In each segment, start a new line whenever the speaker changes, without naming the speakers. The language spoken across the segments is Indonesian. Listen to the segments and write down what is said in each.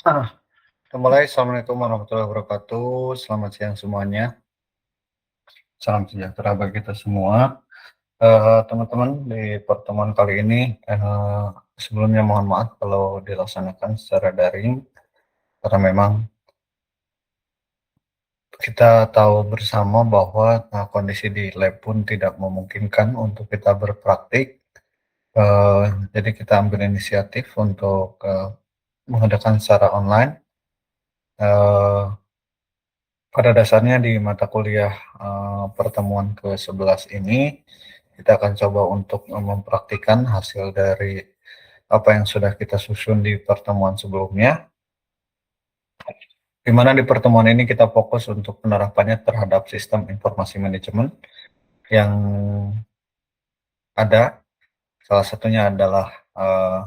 Ah, Mulai. Assalamualaikum warahmatullahi wabarakatuh. Selamat siang semuanya. Salam sejahtera bagi kita semua. Teman-teman, di pertemuan kali ini, sebelumnya mohon maaf kalau dilaksanakan secara daring, karena memang kita tahu bersama bahwa kondisi di lab pun tidak memungkinkan untuk kita berpraktik. Eh, jadi kita ambil inisiatif untuk mengadakan secara online. Eh, Pada dasarnya di mata kuliah pertemuan ke-11 ini, kita akan coba untuk mempraktikkan hasil dari apa yang sudah kita susun di pertemuan sebelumnya, di mana di pertemuan ini kita fokus untuk penerapannya terhadap sistem informasi manajemen yang ada. Salah satunya adalah eh,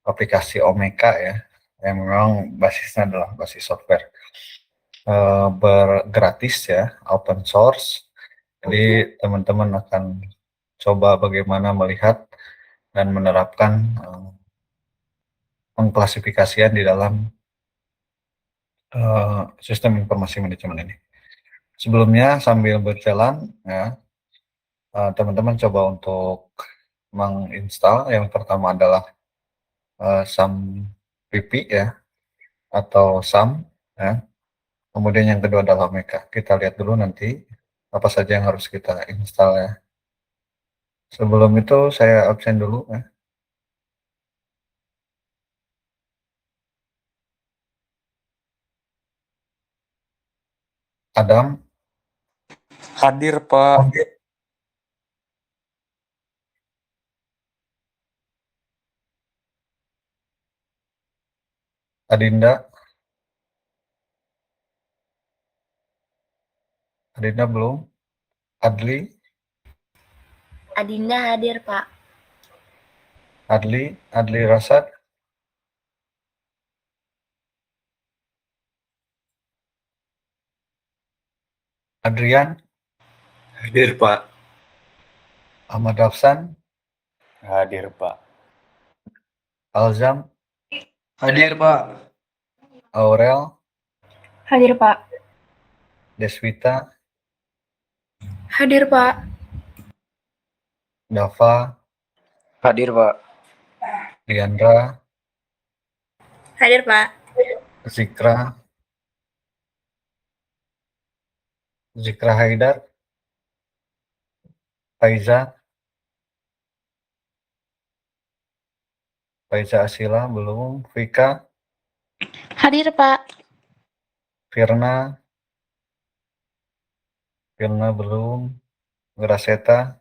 aplikasi Omeka ya, yang memang basisnya adalah basis software bergratis ya, open source. Jadi teman-teman akan coba bagaimana melihat dan menerapkan pengklasifikasian di dalam sistem informasi manajemen ini. Sebelumnya sambil berjalan ya, teman-teman coba untuk menginstal. Yang pertama adalah SAM PP ya, atau SAM ya. Kemudian yang kedua adalah Omeka. Kita lihat dulu nanti apa saja yang harus kita install ya. Sebelum itu saya absen dulu ya. Adam,
Hadir, Pak.
Adinda, Adinda belum. Adli,
Adinda hadir, Pak.
Adli Rasad, Adrian,
Hadir, Pak.
Ahmad Rafsan,
Hadir, Pak.
Alzam,
Hadir, Pak.
Aurel,
Hadir, Pak.
Deswita,
Hadir, Pak.
Dava,
Hadir, Pak.
Diandra,
Hadir, Pak.
Zikra, Zikra Haidar, Faiza, Faiza Asila belum, Vika,
Hadir, Pak.
Firna, Firna belum, Graseta,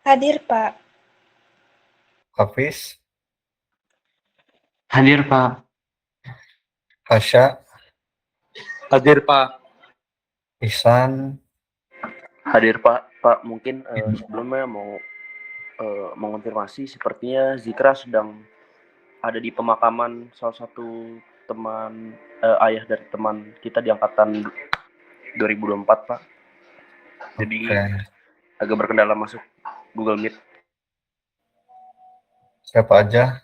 Hadir, Pak.
Hafiz,
Hadir, Pak.
Hasya,
Hadir, Pak.
Ihsan,
Hadir Pak. Pak, mungkin sebelumnya mau mengonfirmasi, sepertinya Zikra sedang ada di pemakaman salah satu teman ayah dari teman kita di angkatan 2024, Pak. Jadi agak berkendala masuk Google Meet.
Siapa aja?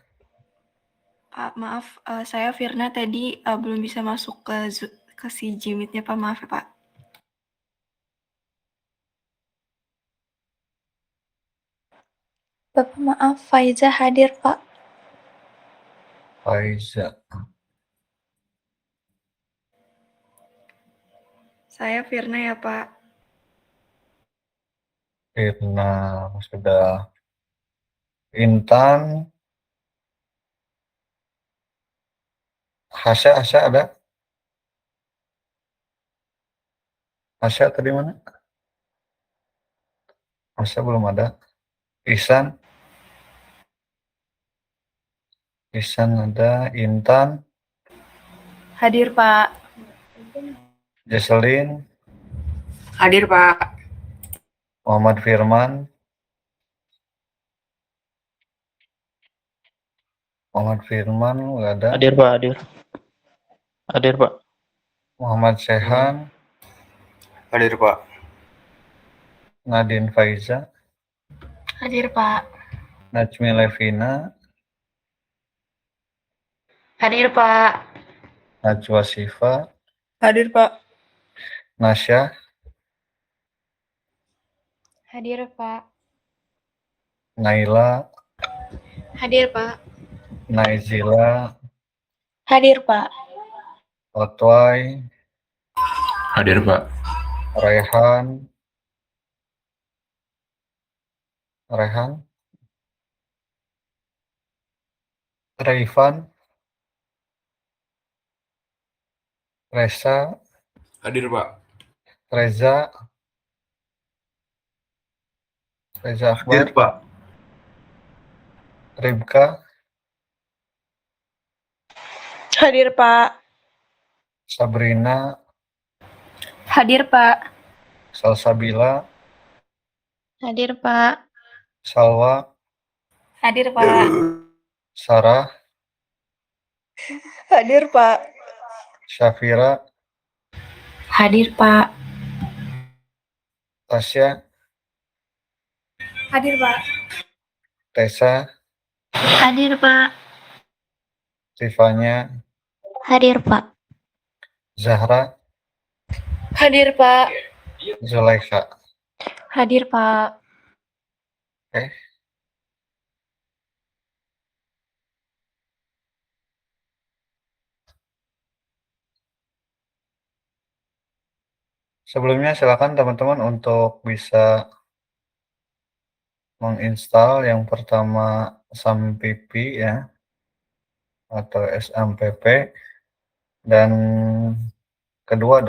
Pak, maaf, saya Firna tadi belum bisa masuk ke si Jimit-nya, Pak. Maaf ya, Pak.
Bapak maaf, Faiza hadir, Pak.
Faiza.
Saya Firna ya, Pak.
Firna sudah. Intan, Hasya ada? Hasya tadi mana? Hasya belum ada. Ihsan ada. Intan,
Hadir, Pak.
Jesselyn,
Hadir, Pak.
Muhammad Firman, nggak ada.
Hadir, Pak. Hadir. Hadir, Pak.
Muhammad Sehan,
Hadir, Pak.
Nadine Faiza,
Hadir, Pak.
Najmi Levina,
Hadir, Pak.
Najwa Shiva,
Hadir, Pak.
Nasya,
Hadir, Pak.
Naila,
Hadir, Pak.
Naizila,
Hadir, Pak.
Otway,
Hadir, Pak.
Rehan, Reifan, Resa,
Hadir, Pak.
Reza Akbar,
Pak.
Ribka,
Hadir, Pak.
Sabrina,
Hadir, Pak.
Salsabila,
Hadir, Pak.
Salwa,
Hadir, Pak.
Sarah,
Hadir, Pak.
Syafira,
Hadir, Pak.
Tasya,
Hadir, Pak.
Tessa,
Hadir, Pak.
Tifanya,
Hadir, Pak.
Zahra,
Hadir, Pak.
Zulaikha.
Hadir, Pak.
Oke. Sebelumnya silakan teman-teman untuk bisa menginstal yang pertama SAMPP ya atau SMPP, dan kedua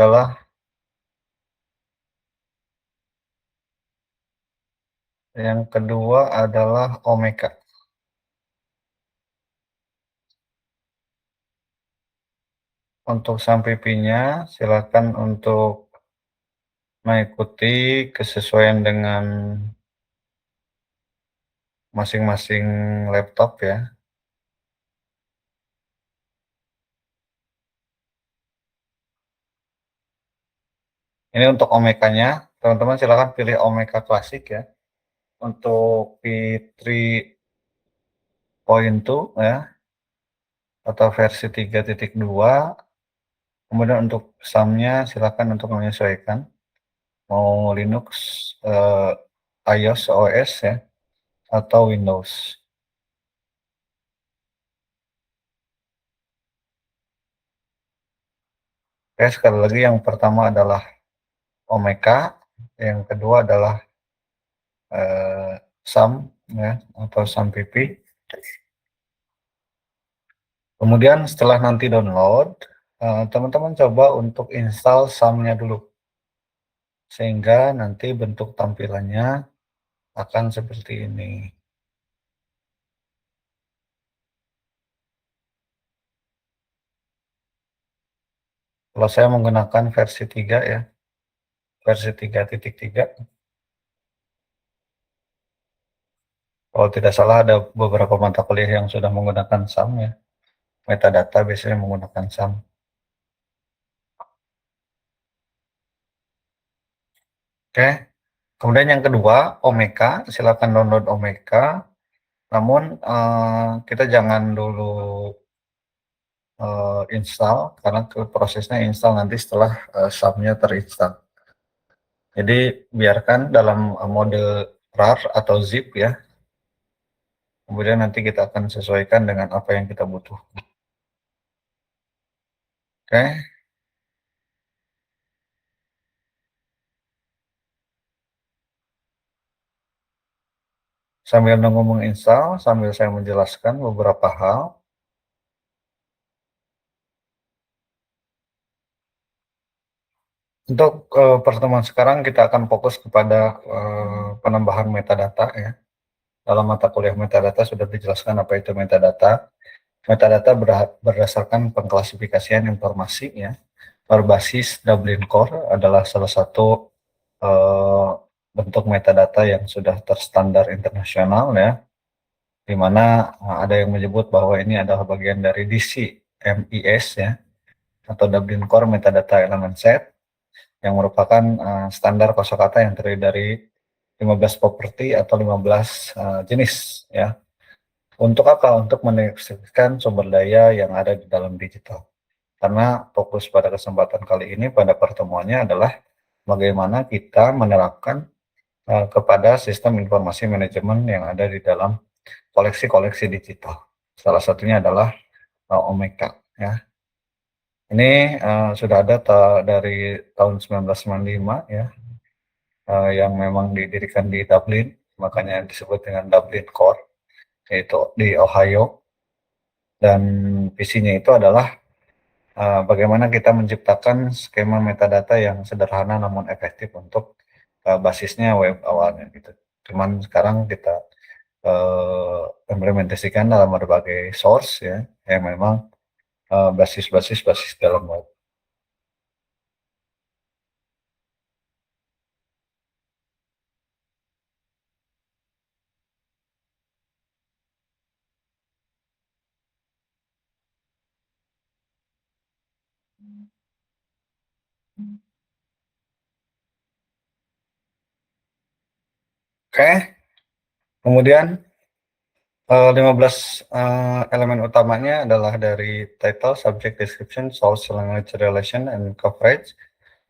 adalah Omeka. Untuk SAMPP-nya silakan untuk mengikuti kesesuaian dengan masing-masing laptop ya. Ini untuk Omeka-nya, teman-teman silakan pilih Omeka klasik ya. Untuk P3.2 ya atau versi 3.2. Kemudian untuk SAM-nya silakan untuk menyesuaikan mau Linux, iOS OS ya atau Windows. Oke, sekali lagi yang pertama adalah Omeka, yang kedua adalah SAM ya atau SAMPP. Kemudian setelah nanti download, teman-teman coba untuk install SAM-nya dulu, sehingga nanti bentuk tampilannya akan seperti ini. Kalau saya menggunakan versi 3 ya, versi 3.3. Kalau tidak salah ada beberapa mata kuliah yang sudah menggunakan SAM ya. Metadata biasanya menggunakan SAM. Oke. Kemudian yang kedua, Omeka. Silakan download Omeka. Namun kita jangan dulu install, karena prosesnya install nanti setelah SAM-nya terinstall. Jadi biarkan dalam mode RAR atau zip ya. Kemudian nanti kita akan sesuaikan dengan apa yang kita butuh. Oke. Sambil nunggu menginstal, sambil saya menjelaskan beberapa hal. Untuk pertemuan sekarang kita akan fokus kepada penambahan metadata ya. Dalam mata kuliah metadata sudah dijelaskan apa itu metadata. Metadata berdasarkan pengklasifikasian informasi ya, berbasis Dublin Core adalah salah satu bentuk metadata yang sudah terstandar internasional ya, di mana ada yang menyebut bahwa ini adalah bagian dari DCMIS ya, atau Dublin Core Metadata Element Set, yang merupakan standar kosakata yang terdiri dari 15 properti atau 15 jenis ya. Untuk apa? Untuk mendistribusikan sumber daya yang ada di dalam digital. Karena fokus pada kesempatan kali ini pada pertemuannya adalah bagaimana kita menerapkan kepada sistem informasi manajemen yang ada di dalam koleksi-koleksi digital. Salah satunya adalah Omeka, ya. Ini sudah ada dari tahun 1995, ya, yang memang didirikan di Dublin, makanya disebut dengan Dublin Core, yaitu di Ohio. Dan visinya itu adalah bagaimana kita menciptakan skema metadata yang sederhana namun efektif untuk basisnya web awalnya gitu. Cuman sekarang kita implementasikan dalam berbagai source, ya, yang memang basis dalam web. Oke, kemudian 15 elemen utamanya adalah dari title, subject, description, source, language, relation, and coverage.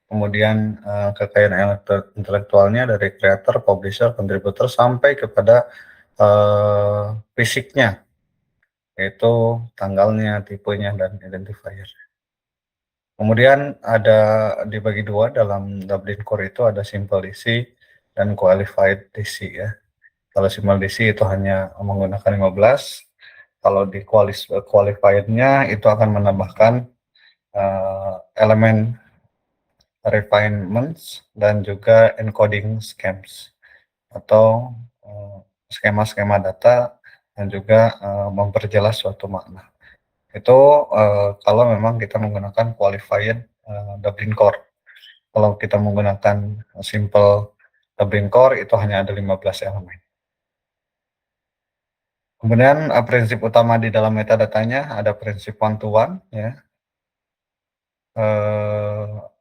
Kemudian kekayaan intelektualnya dari creator, publisher, contributor, sampai kepada fisiknya, yaitu tanggalnya, tipenya, dan identifier. Kemudian ada dibagi dua dalam Dublin Core itu, ada simple DC dan qualified DC, ya. Kalau simple DC itu hanya menggunakan 15, kalau di qualified-nya itu akan menambahkan elemen refinements dan juga encoding schemes atau skema-skema data dan juga memperjelas suatu makna. Itu kalau memang kita menggunakan qualified Dublin Core. Kalau kita menggunakan simple Dublin Core itu hanya ada 15 elemen. Kemudian prinsip utama di dalam metadatanya ada prinsip one-to-one, ya.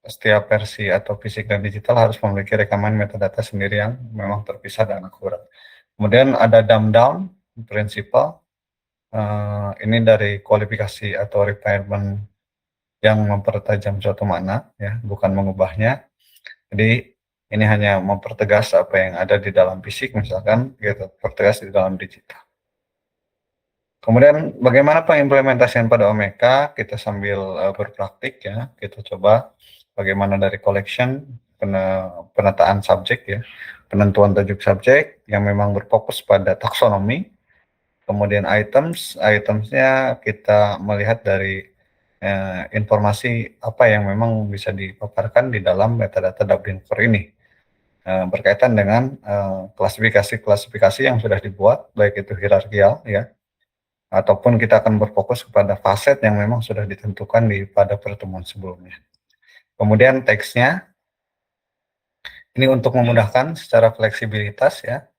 Setiap versi atau fisik dan digital harus memiliki rekaman metadata sendiri yang memang terpisah dan akurat. Kemudian ada dumb down principle. Ini dari kualifikasi atau requirement yang mempertajam suatu makna, ya, bukan mengubahnya. Jadi ini hanya mempertegas apa yang ada di dalam fisik, misalkan gitu, pertegas di dalam digital. Kemudian bagaimana pengimplementasian pada Omeka, kita sambil berpraktik, ya, kita coba bagaimana dari collection, penataan subjek, ya, penentuan tajuk subjek yang memang berfokus pada taksonomi. Kemudian itemsnya kita melihat dari informasi apa yang memang bisa dipaparkan di dalam metadata Dublin Core ini, berkaitan dengan klasifikasi yang sudah dibuat, baik itu hierarkial, ya, ataupun kita akan berfokus kepada facet yang memang sudah ditentukan pada pertemuan sebelumnya. Kemudian teksnya, ini untuk memudahkan secara fleksibilitas, ya.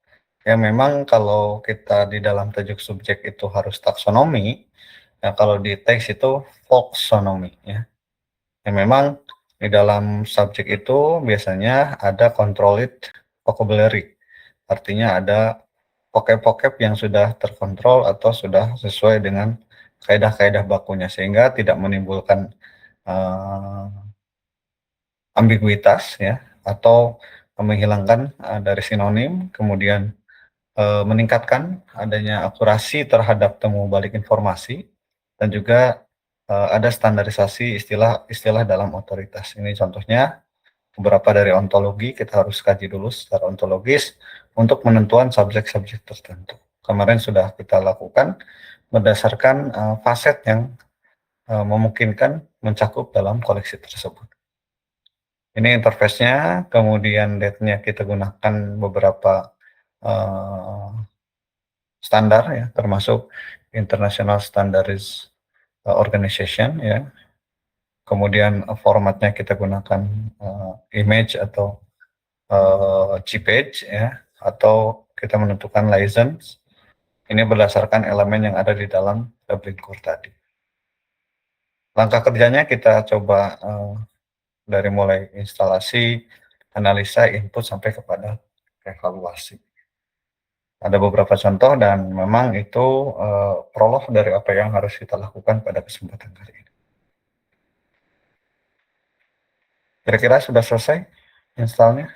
Ya memang kalau kita di dalam tajuk subjek itu harus taksonomi, ya kalau di teks itu folksonomi, ya. Ya memang di dalam subjek itu biasanya ada controlled vocabulary, artinya ada vocab-vocab yang sudah terkontrol atau sudah sesuai dengan kaidah-kaidah bakunya, sehingga tidak menimbulkan ambiguitas, ya, atau menghilangkan dari sinonim, kemudian meningkatkan adanya akurasi terhadap temu balik informasi, dan juga ada standarisasi istilah-istilah dalam otoritas. Ini contohnya beberapa dari ontologi, kita harus kaji dulu secara ontologis untuk penentuan subjek-subjek tertentu. Kemarin sudah kita lakukan berdasarkan facet yang memungkinkan mencakup dalam koleksi tersebut. Ini interface-nya, kemudian date-nya kita gunakan beberapa standar, ya, termasuk International Standards Organization, ya. Kemudian formatnya kita gunakan image atau JPEG, ya, atau kita menentukan license. Ini berdasarkan elemen yang ada di dalam Dublin Core tadi. Langkah kerjanya kita coba dari mulai instalasi, analisa, input, sampai kepada evaluasi. Ada beberapa contoh dan memang itu prolog dari apa yang harus kita lakukan pada kesempatan kali ini. Kira-kira sudah selesai installnya?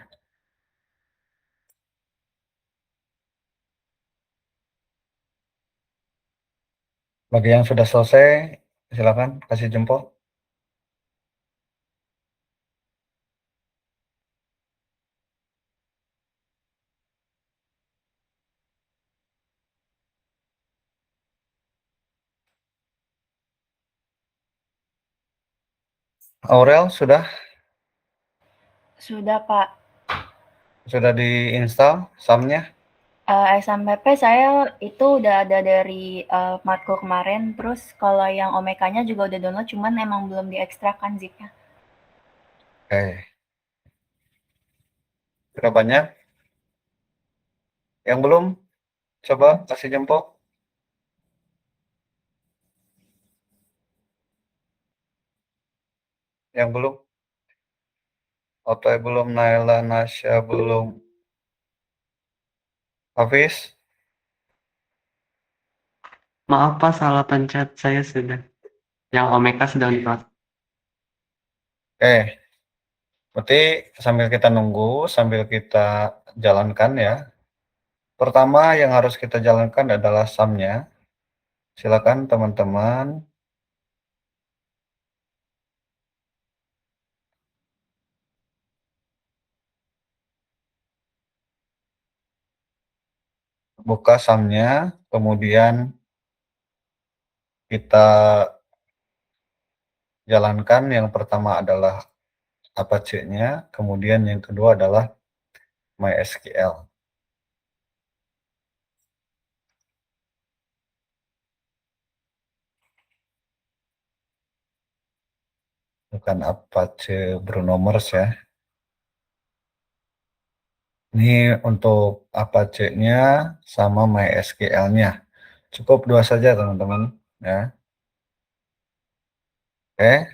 Bagi yang sudah selesai, silakan kasih jempol. Aurel sudah
Sudah, Pak.
diinstal SAM-nya?
SMPP saya itu udah ada dari matkul kemarin, terus kalau yang Omeka-nya juga udah download, cuman emang belum diekstrakan zip-nya.
Oke. Sudah banyak? Yang belum? Coba kasih jempol. Yang belum? Otoy belum, Naila, Nasya belum, Hafiz?
Maaf Pak, salah pencet. Saya sudah. Yang Omeka sedang dipakai.
Oke. Berarti sambil kita nunggu, sambil kita jalankan ya. Pertama yang harus kita jalankan adalah SAM-nya. Silakan teman-teman. Buka SAM-nya, kemudian kita jalankan. Yang pertama adalah Apache-nya, kemudian yang kedua adalah MySQL. Bukan Apache Bruno Mars ya. Ini untuk Apache-nya sama MySQL-nya. Cukup dua saja teman-teman ya. Oke.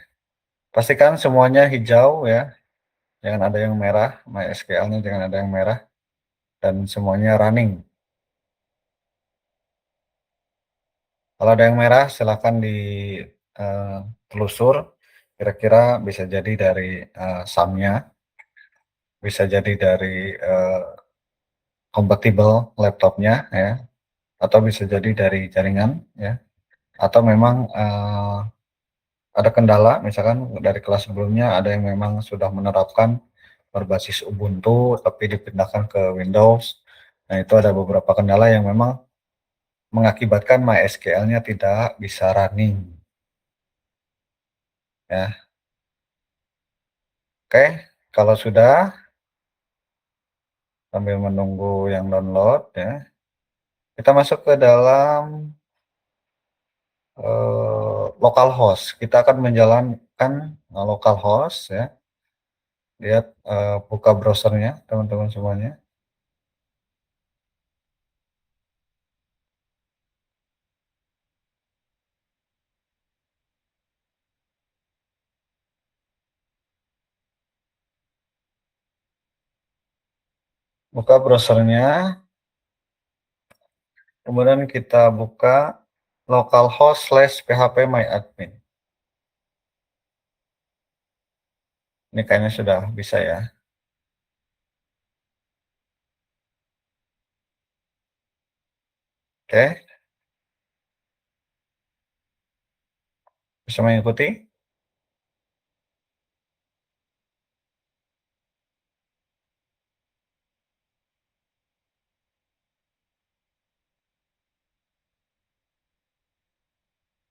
Pastikan semuanya hijau ya. Jangan ada yang merah, MySQL-nya jangan ada yang merah. Dan semuanya running. Kalau ada yang merah silahkan ditelusur. Kira-kira bisa jadi dari SAM-nya. Bisa jadi dari compatible laptopnya ya. Atau bisa jadi dari jaringan ya. Atau memang ada kendala, misalkan dari kelas sebelumnya ada yang memang sudah menerapkan berbasis Ubuntu tapi dipindahkan ke Windows. Nah, itu ada beberapa kendala yang memang mengakibatkan MySQL-nya tidak bisa running. Ya. Oke, kalau sudah sambil menunggu yang download ya, kita masuk ke dalam localhost. Kita akan menjalankan localhost ya. Lihat buka browsernya teman-teman semuanya. Buka browsernya, kemudian kita buka localhost/phpMyAdmin. Ini kayaknya sudah bisa ya. Oke, bisa mengikuti?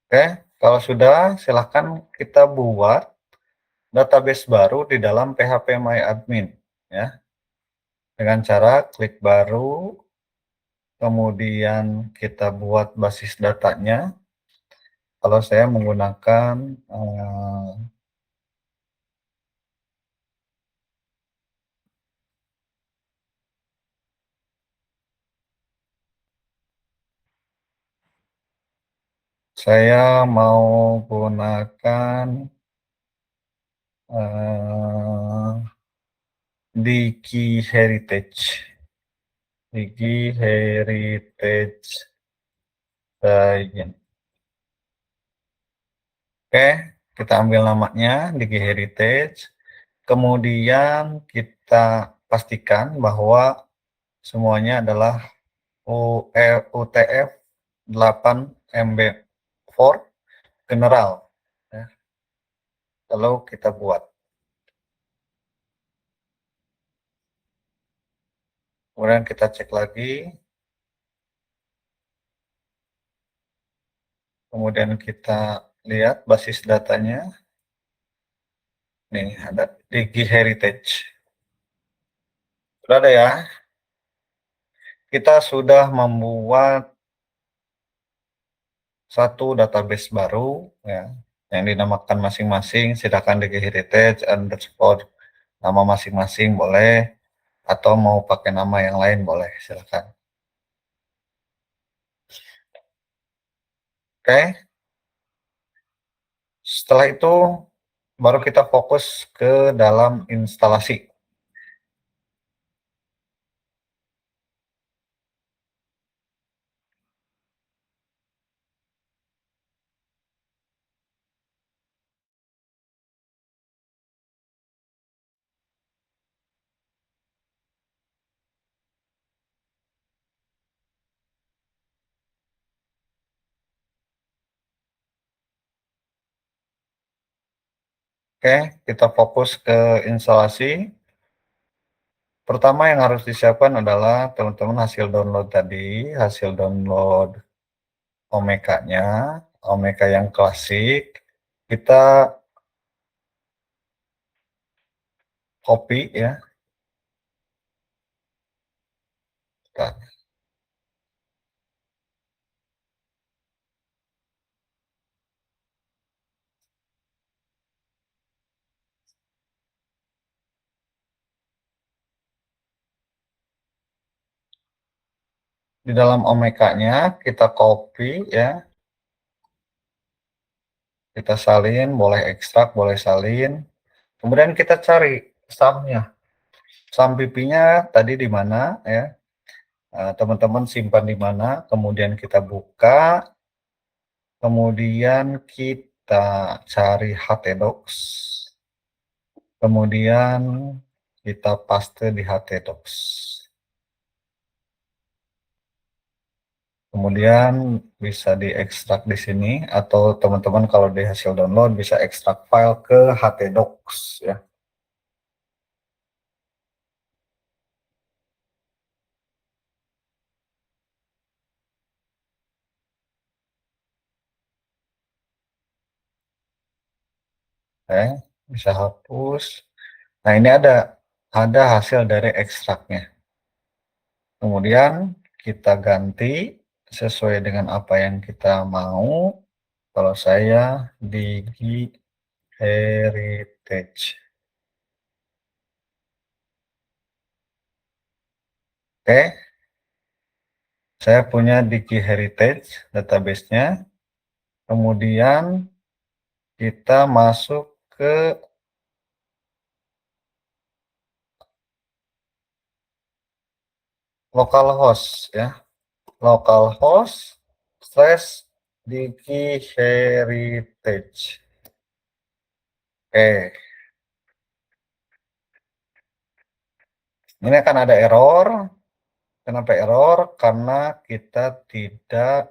Oke, kalau sudah silahkan kita buat database baru di dalam phpMyAdmin ya. Dengan cara klik baru, kemudian kita buat basis datanya. Kalau saya menggunakan saya mau gunakan Diki Heritage Digi Heritage Giant. Oke, kita ambil namanya Digi Heritage. Kemudian kita pastikan bahwa semuanya adalah UTF 8 MB4 General. Ya. Lalu kita buat. Kemudian kita cek lagi. Kemudian kita lihat basis datanya. Nih, ada Digi Heritage. Sudah ada ya. Kita sudah membuat satu database baru ya, yang dinamakan masing-masing. Silakan Digi Heritage underscore nama masing-masing boleh, atau mau pakai nama yang lain boleh, silakan. Oke. Setelah itu baru kita fokus ke dalam instalasi. Oke, kita fokus ke instalasi. Pertama yang harus disiapkan adalah teman-teman hasil download tadi, hasil download Omeka-nya, Omeka yang klasik. Kita copy ya. Bentar. Di dalam Omeka-nya kita copy ya. Kita salin, boleh ekstrak, boleh salin. Kemudian kita cari sum-nya. Sum PP-nya tadi di mana ya. Teman-teman simpan di mana, kemudian kita buka, kemudian kita cari htdocs, kemudian kita paste di htdocs. Kemudian bisa diekstrak di sini, atau teman-teman kalau di hasil download bisa ekstrak file ke htdocs ya. Bisa hapus. Nah, ini ada hasil dari ekstraknya. Kemudian kita ganti sesuai dengan apa yang kita mau. Kalau saya Digi Heritage. Oke. Saya punya Digi Heritage database-nya. Kemudian kita masuk ke localhost ya. Localhost / Digi Heritage. Oke. Ini akan ada error. Kenapa error? Karena kita tidak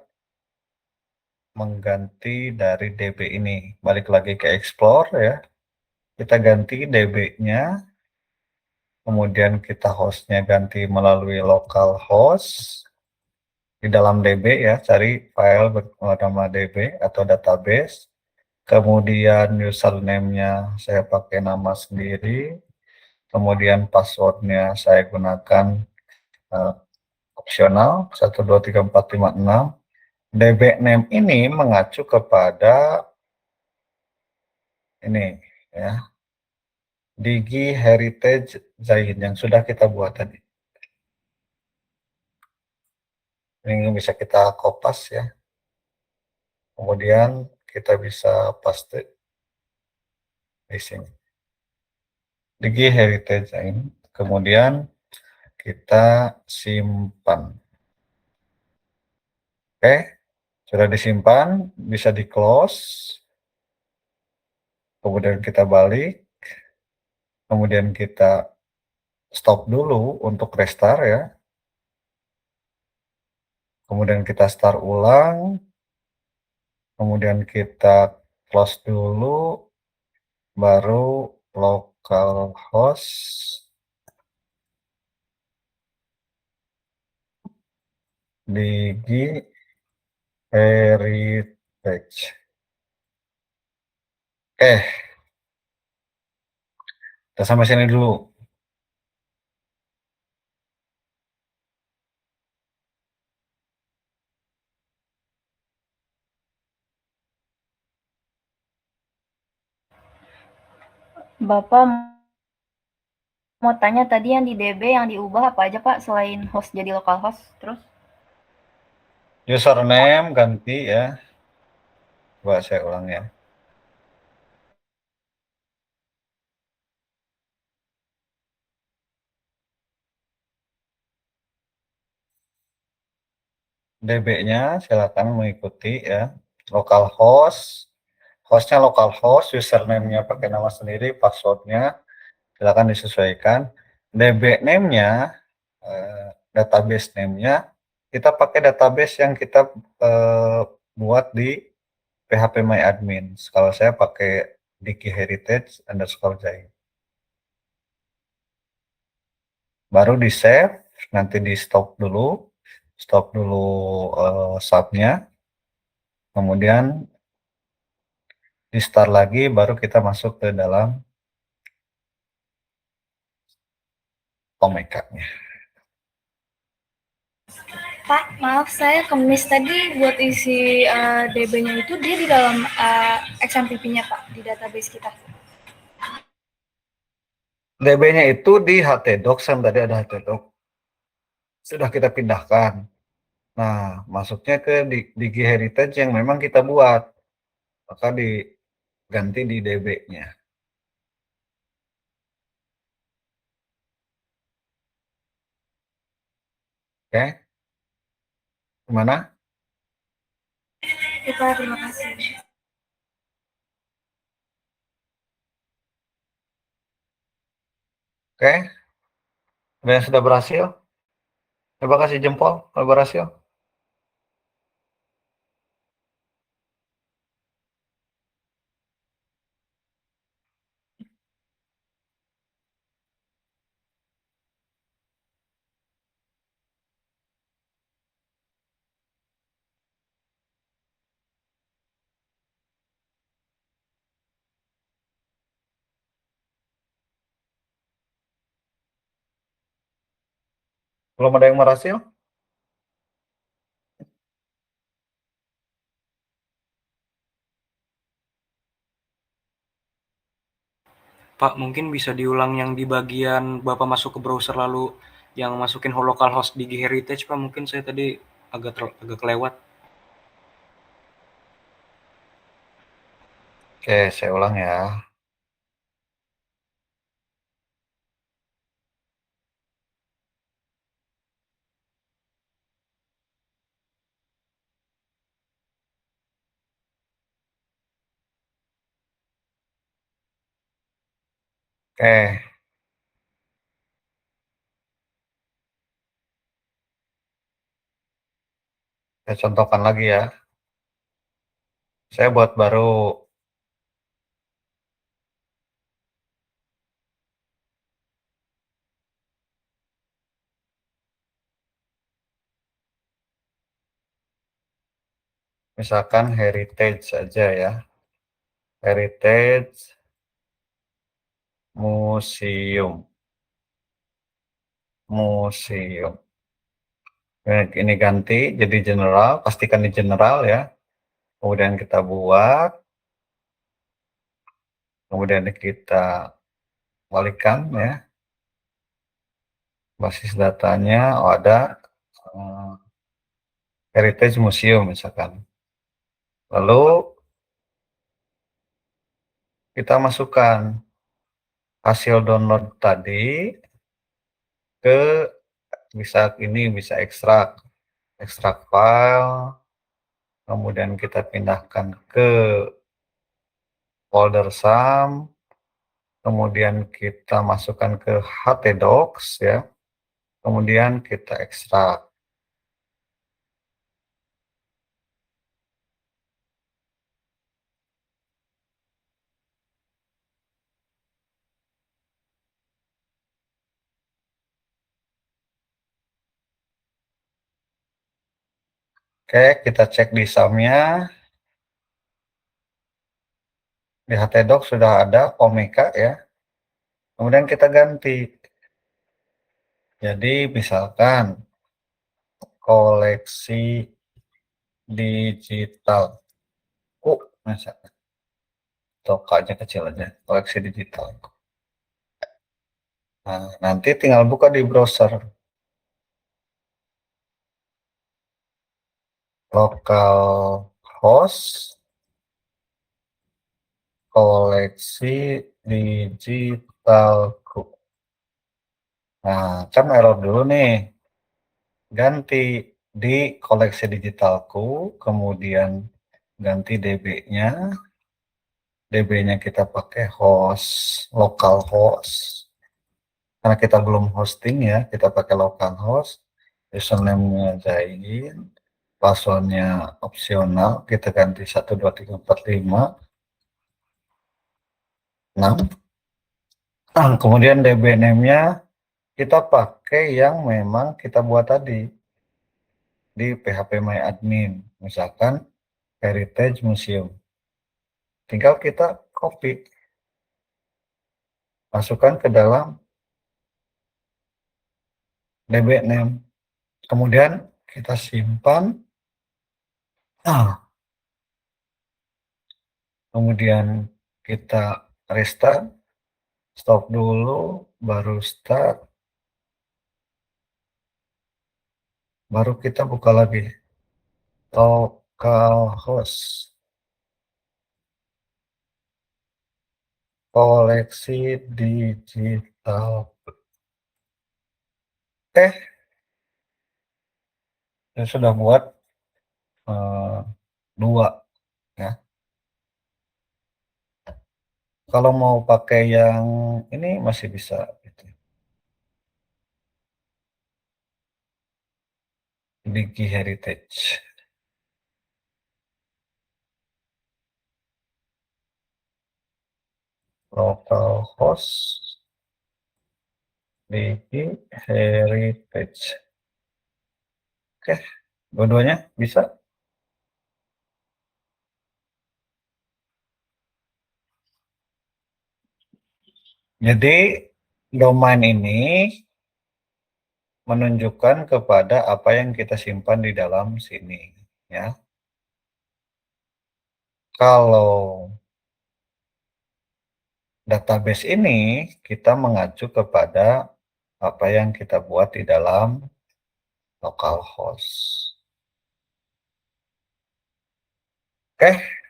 mengganti dari DB ini. Balik lagi ke Explore ya. Kita ganti DB-nya. Kemudian kita hostnya ganti melalui localhost. Di dalam DB ya, cari file bernama DB atau database. Kemudian username-nya saya pakai nama sendiri. Kemudian password-nya saya gunakan opsional 123456. DB name ini mengacu kepada ini ya, Digi Heritage Zain yang sudah kita buat tadi. Ini bisa kita kopas ya. Kemudian kita bisa paste di sini. Digi Heritage Zain. Kemudian kita simpan. Oke, sudah disimpan, bisa di-close. Kemudian kita balik. Kemudian kita stop dulu untuk restart ya. Kemudian kita start ulang. Kemudian kita close dulu. Baru localhost digi heritage. Kita sampai sini dulu.
Bapak mau tanya tadi yang di DB yang diubah apa aja Pak selain host jadi localhost terus?
Username ganti ya. Coba saya ulang ya. DB-nya silakan mengikuti ya. Localhost, hostnya localhost, username-nya pakai nama sendiri, password-nya silakan disesuaikan. DB name-nya, database name-nya, kita pakai database yang kita buat di phpMyAdmin. Kalau saya pakai digi_heritage_jai. Baru di save, nanti di stop dulu subnya, kemudian di start lagi, baru kita masuk ke dalam Omeka-nya.
Pak, maaf saya kemis tadi buat isi DB-nya itu dia di dalam XMPP-nya Pak, di database kita.
DB-nya itu di htdocs, yang tadi ada htdocs. Sudah kita pindahkan. Nah, masuknya ke Digi Heritage yang memang kita buat. Maka diganti di DB-nya. Oke. Gimana?
Ya Pak, terima kasih.
Oke. Ada yang sudah berhasil? Coba kasih jempol kalau berhasil. Belum ada yang berhasil?
Pak, mungkin bisa diulang yang di bagian Bapak masuk ke browser lalu yang masukin localhost di Heritage, Pak. Mungkin saya tadi agak kelewat.
Oke, saya ulang ya. Oke. Saya contohkan lagi ya. Saya buat baru. Misalkan heritage saja ya. Heritage museum. Ini ganti jadi general, pastikan di general ya. Kemudian kita buat. Kemudian kita balikan ya. Basis datanya ada Heritage Museum misalkan. Lalu kita masukkan hasil download tadi ke bisa ini, bisa ekstrak file, kemudian kita pindahkan ke folder SAM, kemudian kita masukkan ke htdocs ya, kemudian kita ekstrak. Oke, kita cek di SAM-nya. Di htdocs sudah ada Omeka ya. Kemudian kita ganti. Jadi misalkan koleksi digital. Misalkan. Tokanya kecil aja, koleksi digital. Nah, nanti tinggal buka di browser. Localhost koleksi digitalku. Nah, kan error dulu nih. Ganti di koleksi digitalku, kemudian ganti DB-nya. DB-nya kita pakai host, localhost. Karena kita belum hosting ya, kita pakai localhost. Username-nya Zain, password-nya opsional, kita ganti 12345 6. Nah, kemudian DB name-nya kita pakai yang memang kita buat tadi di phpMyAdmin, misalkan Heritage Museum. Tinggal kita copy, masukkan ke dalam DB name, kemudian kita simpan. Nah, kemudian kita restart, stop dulu, baru start, baru kita buka lagi localhost koleksi digital. Saya sudah buat 2 ya. Kalau mau pakai yang ini masih bisa gitu. Digi Heritage. Localhost Digi Heritage. Oke, dua-duanya bisa. Jadi domain ini menunjukkan kepada apa yang kita simpan di dalam sini ya. Kalau database ini kita mengacu kepada apa yang kita buat di dalam localhost. Oke.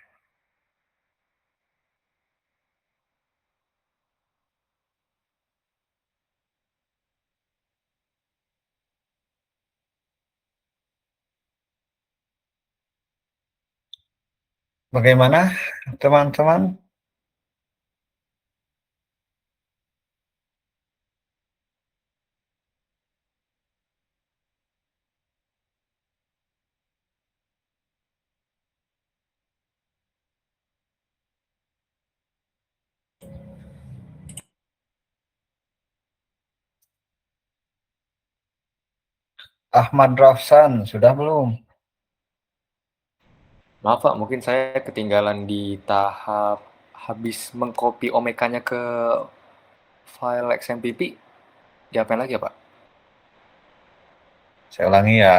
Bagaimana teman-teman? Ahmad Rafsan, sudah belum?
Maaf Pak, mungkin saya ketinggalan di tahap habis mengcopy Omeka-nya ke file XMPP. Diapain lagi ya Pak?
Saya ulangi ya.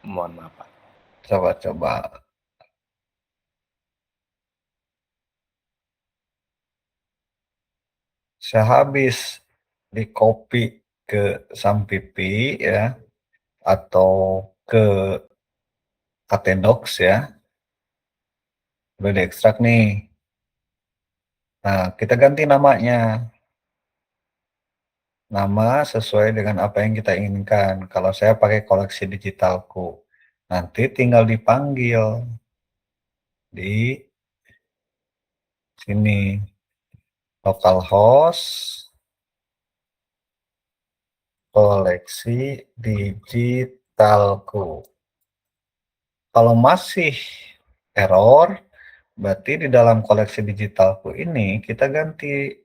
Mohon maaf Pak.
Coba. Sehabis di copy ke SAMPP ya, atau ke htdocs ya, udah diekstrak nih. Nah, kita ganti namanya. nama sesuai dengan apa yang kita inginkan. Kalau saya pakai koleksi digitalku, nanti tinggal dipanggil di sini, localhost koleksi digitalku. Kalau masih error, berarti di dalam koleksi digitalku ini kita ganti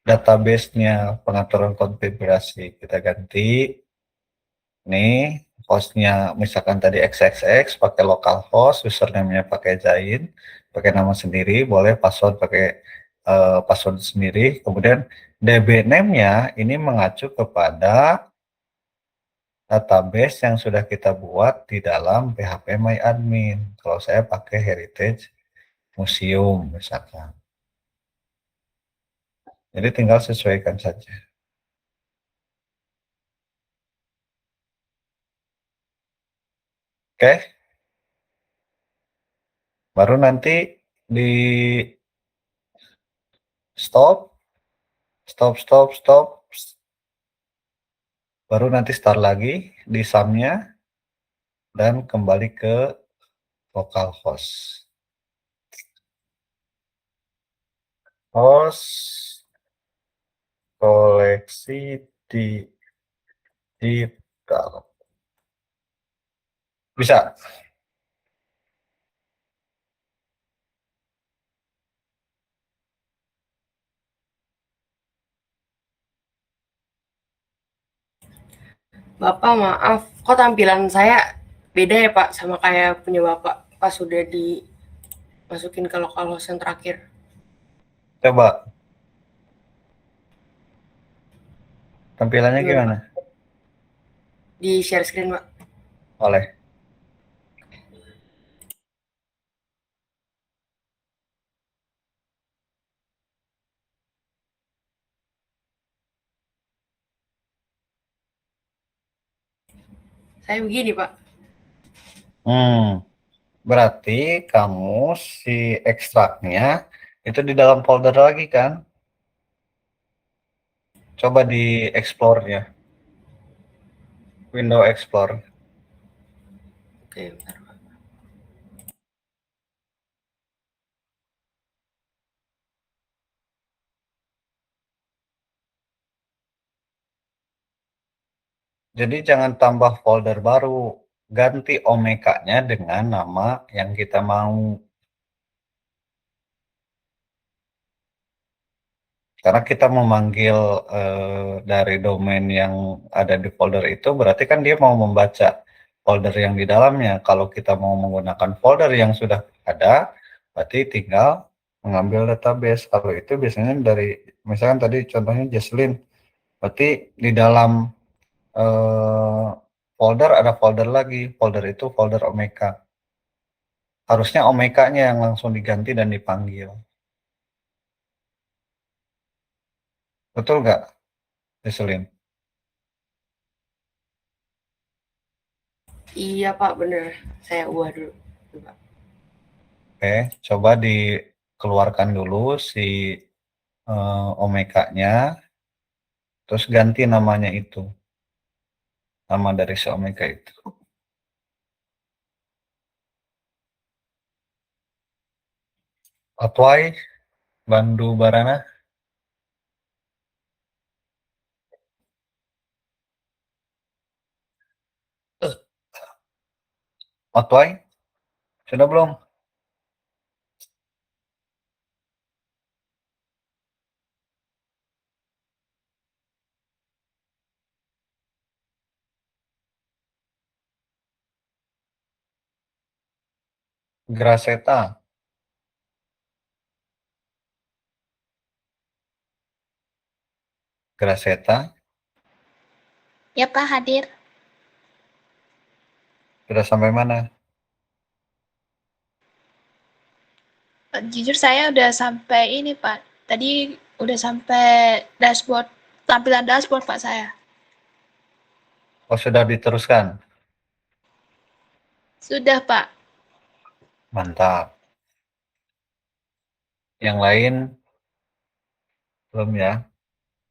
database-nya, pengaturan konfigurasi. Kita ganti nih hostnya, misalkan tadi XXX pakai localhost, username-nya pakai Zain, pakai nama sendiri, boleh password pakai password sendiri. Kemudian DB name-nya ini mengacu kepada database yang sudah kita buat di dalam PHP My Admin. Kalau saya pakai Heritage Museum misalkan. Jadi tinggal sesuaikan saja. Oke. Baru nanti di stop. Baru nanti start lagi di sum-nya dan kembali ke localhost. Host koleksi digital. Bisa.
Bapak maaf, kok tampilan saya beda ya Pak sama kayak punya Bapak pas sudah dimasukin ke localhost yang terakhir?
Coba. Tampilannya gimana?
Di share screen Pak.
Boleh.
Saya begini Pak.
Berarti kamu si ekstraknya itu di dalam folder lagi kan? Coba di explore-nya. Window Explore.
Oke, bentar Pak.
Jadi jangan tambah folder baru, ganti omeka-nya dengan nama yang kita mau. Karena kita memanggil dari domain yang ada di folder itu, berarti kan dia mau membaca folder yang di dalamnya. Kalau kita mau menggunakan folder yang sudah ada, berarti tinggal mengambil database. Kalau itu biasanya dari, misalkan tadi contohnya Jesslyn, berarti di dalam folder ada folder lagi, folder itu folder omeka. Harusnya omeka-nya yang langsung diganti dan dipanggil. Betul nggak, Jesslyn?
Iya Pak, bener. Saya ubah dulu. Pak.
Oke, coba dikeluarkan dulu si omeka-nya, terus ganti namanya itu. Nama dari si omeka itu. Atwai, Bandu Barana. Atwai, sudah belum? Graseta. Graseta.
Ya Pak, hadir.
Sudah sampai mana?
Jujur saya udah sampai ini Pak. Tadi udah sampai dashboard, tampilan dashboard Pak saya.
Oh, sudah diteruskan?
Sudah Pak.
Mantap. Yang lain Belum ya?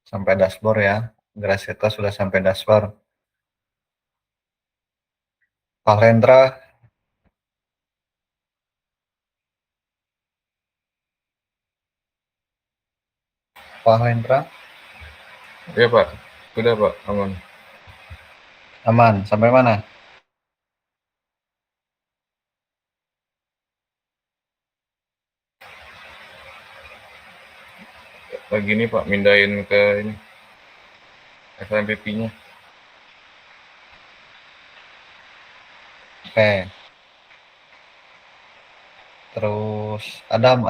Sampai dashboard ya. Grasita sudah sampai dashboard. Pak Hendra, Pak Hendra,
Ya Pak, sudah Pak, aman.
aman. Sampai mana?
Lagi nih Pak, mindahin ke ini SMPP-nya.
Oke. Terus Adam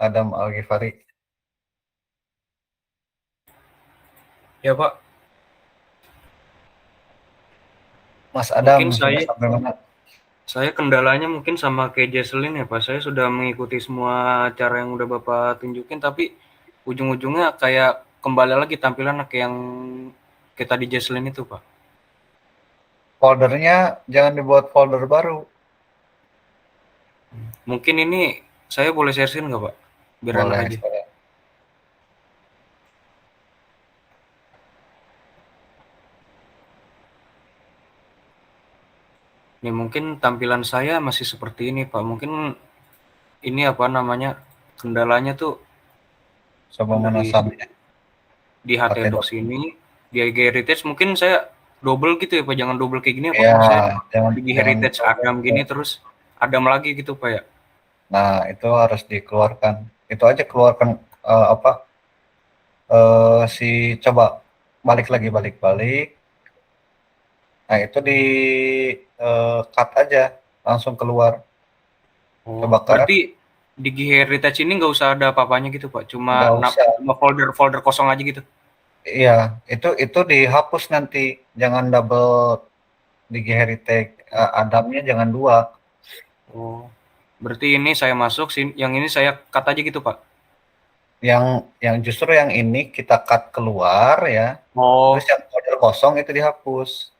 Al-Ghifari.
Ya Pak,
Mas Adam
mungkin
sudah sampai mana?
saya kendalanya mungkin sama kayak Jesselyn ya Pak. Saya sudah mengikuti semua cara yang udah Bapak tunjukin, tapi ujung-ujungnya kayak kembali lagi tampilan kayak yang kayak tadi Jesselyn itu Pak.
Foldernya jangan dibuat folder baru.
Mungkin ini saya boleh share-in nggak Pak? Biar enak
Boleh.
aja. Nih mungkin tampilan saya masih seperti ini Pak. Mungkin ini apa namanya kendalanya tuh
Coba mana subnya?
di HTDocs ini di IG Heritage mungkin saya double gitu ya Pak, jangan double kayak gini apa
Ya,
saya
jangan
di Heritage Adam gini terus Adam lagi gitu Pak ya.
Nah, itu harus dikeluarkan. Itu aja keluarkan si coba balik. Nah, itu di cut aja, langsung keluar.
Oh,
Coba cut.
berarti di Heritage ini nggak usah ada apa-apanya gitu Pak, cuma folder kosong aja gitu.
Iya, itu dihapus nanti. Jangan double di Heritage. Adamnya jangan 2.
Oh, berarti ini saya masuk, yang ini saya cut aja gitu Pak.
Yang justru yang ini kita cut keluar ya.
Oh.
Terus yang folder kosong itu dihapus.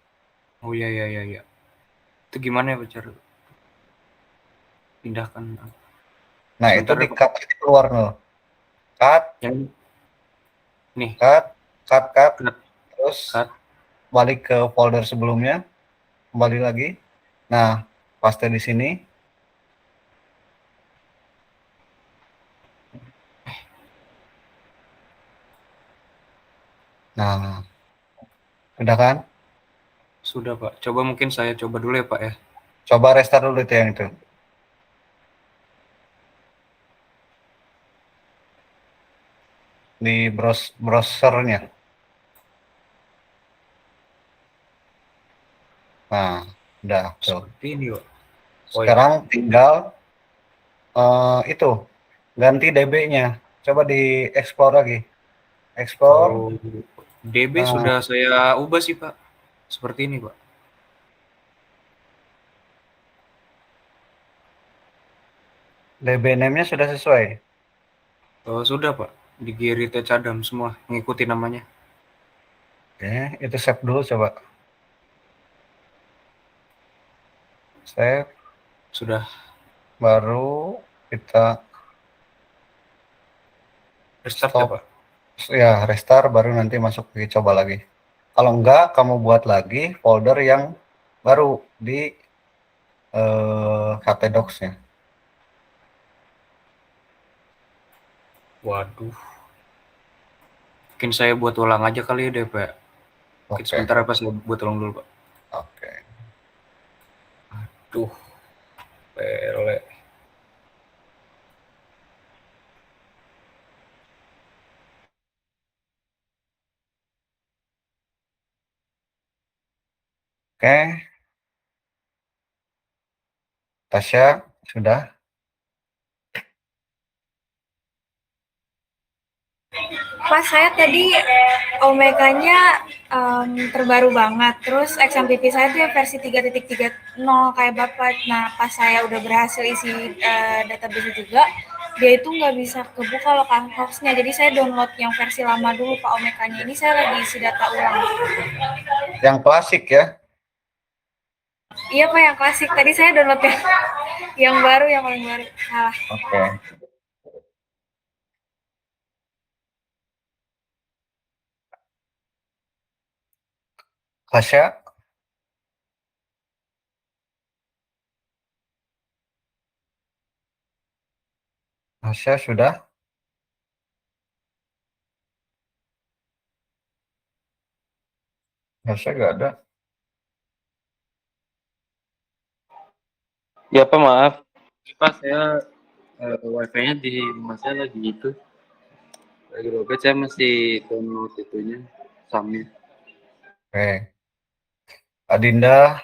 Oh iya. Itu gimana ya Pak cara pindahkan?
Nah,
sebentar
itu di cut keluar loh. Cut.
Yang nih.
Cut. Terus balik ke folder sebelumnya. Kembali lagi. Nah, paste di sini. Nah, udah kan?
Sudah Pak. Coba mungkin saya coba dulu ya Pak ya.
Coba restart dulu itu yang itu. Di browsernya. Nah, udah.
Seperti ini Pak.
Sekarang tinggal itu ganti DB-nya. Coba di explore lagi. Explore.
DB sudah saya ubah sih Pak. Seperti ini Pak.
DB name-nya sudah sesuai?
Sudah Pak. Di Heritage Adam semua mengikuti namanya.
Oke, itu save dulu coba. Save.
Sudah.
Baru kita
restart ya Pak?
Ya, restart baru nanti masuk lagi, coba lagi. Kalau enggak, kamu buat lagi folder yang baru di HTDocs-nya.
Waduh. Mungkin saya buat ulang aja kali ya deh Pak.
Oke.
Sebentar apa saya buat ulang dulu Pak.
Oke.
Aduh. Pele.
Oke. Tasya, sudah?
Pas saya tadi Omega-nya terbaru banget. Terus XMPP saya tuh yang versi 3.30 kayak Bapak. Nah, pas saya udah berhasil isi database juga, dia itu nggak bisa kebuka localhost-nya. Jadi saya download yang versi lama dulu Pak Omega-nya. Ini saya lagi isi data ulang.
Yang klasik ya?
Iya Pak, yang klasik. Tadi saya download yang baru, yang paling baru. Salah.
Oke. Hasya? Hasya sudah? Hasya nggak ada.
Ya Pak, maaf. Pak, saya wifi-nya di rumah saya lagi gitu. Lagi lobet, saya masih download itunya, samnya.
Oke. Adinda?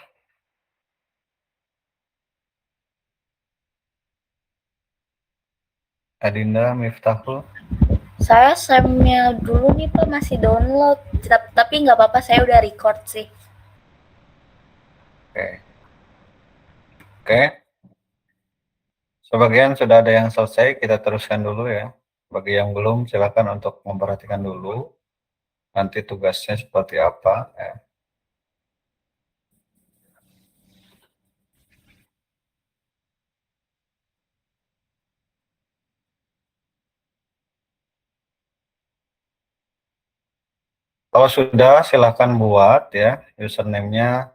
Adinda, Miftahul?
Saya samnya dulu nih Pak, masih download. Tapi nggak apa-apa, saya udah record sih.
Oke. Oke. Sebagian sudah ada yang selesai, kita teruskan dulu ya. Bagi yang belum, silakan untuk memperhatikan dulu. Nanti tugasnya seperti apa. Ya. Kalau sudah, silakan buat ya. Username-nya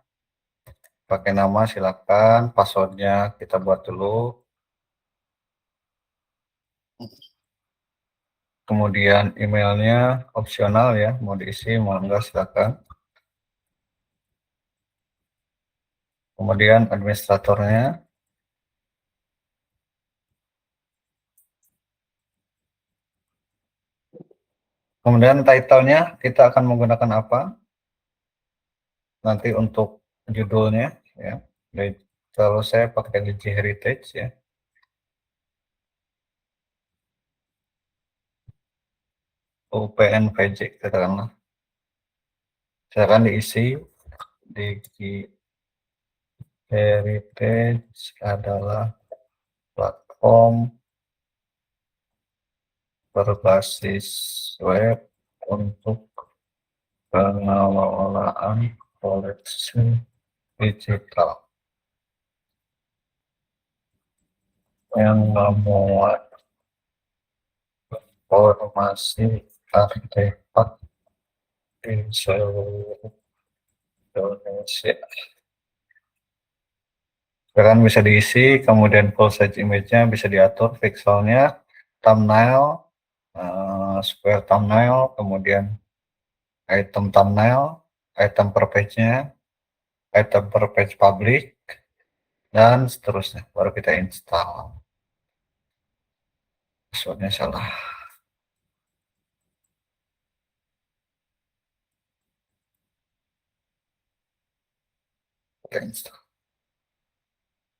pakai nama silakan. Password-nya kita buat dulu. Kemudian emailnya opsional ya. Mau diisi, mau enggak silakan. Kemudian administratornya. Kemudian title-nya kita akan menggunakan apa? Nanti untuk judulnya ya. Kalau saya pakai Digi Heritage ya. UPNPJ katakanlah. Silakan diisi. Digi Heritage adalah platform berbasis web untuk pengelolaan koleksi digital yang memuat informasi artefak di seluruh Indonesia. Sekarang bisa diisi, kemudian full size image-nya bisa diatur, pixelnya, thumbnail, square thumbnail, kemudian item thumbnail, item per page-nya, item per page public, dan seterusnya. Baru kita install. Password-nya salah. Kita install.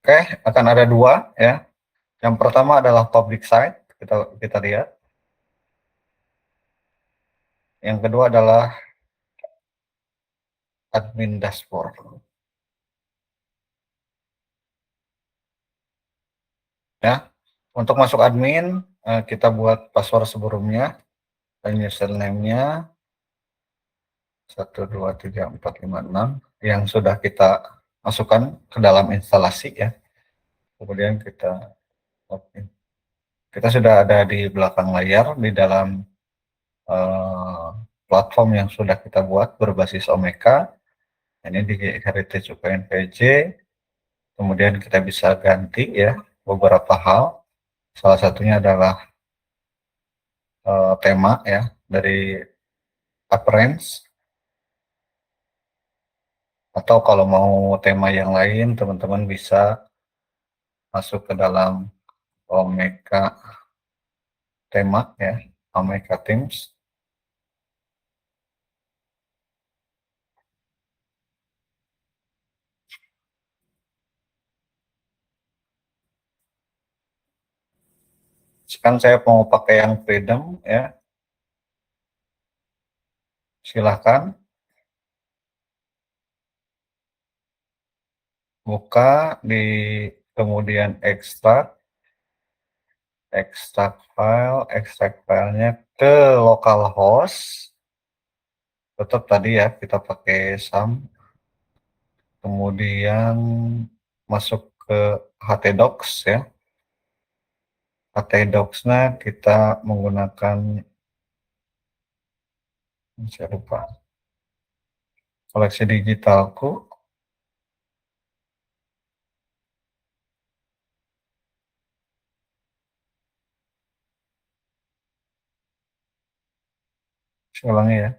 Oke, akan ada dua ya. Yang pertama adalah public site, kita lihat. Yang kedua adalah admin dashboard. Ya, untuk masuk admin kita buat password sebelumnya dan username-nya 123456 yang sudah kita masukkan ke dalam instalasi ya. Kemudian kita login. Kita sudah ada di belakang layar di dalam platform yang sudah kita buat berbasis Omeka. Ini di Heritage UPNPJ. Kemudian kita bisa ganti ya beberapa hal. Salah satunya adalah tema ya dari Appearance. Atau kalau mau tema yang lain, teman-teman bisa masuk ke dalam Omeka tema ya, Omeka Themes. Sekarang saya mau pakai yang Freedom ya. Silahkan buka di kemudian ekstrak filenya ke localhost. Tetap tadi ya kita pakai SAM. Kemudian masuk ke htdocs ya. htdocs-nya kita menggunakan, saya lupa. Koleksi digitalku saya ulangi ya.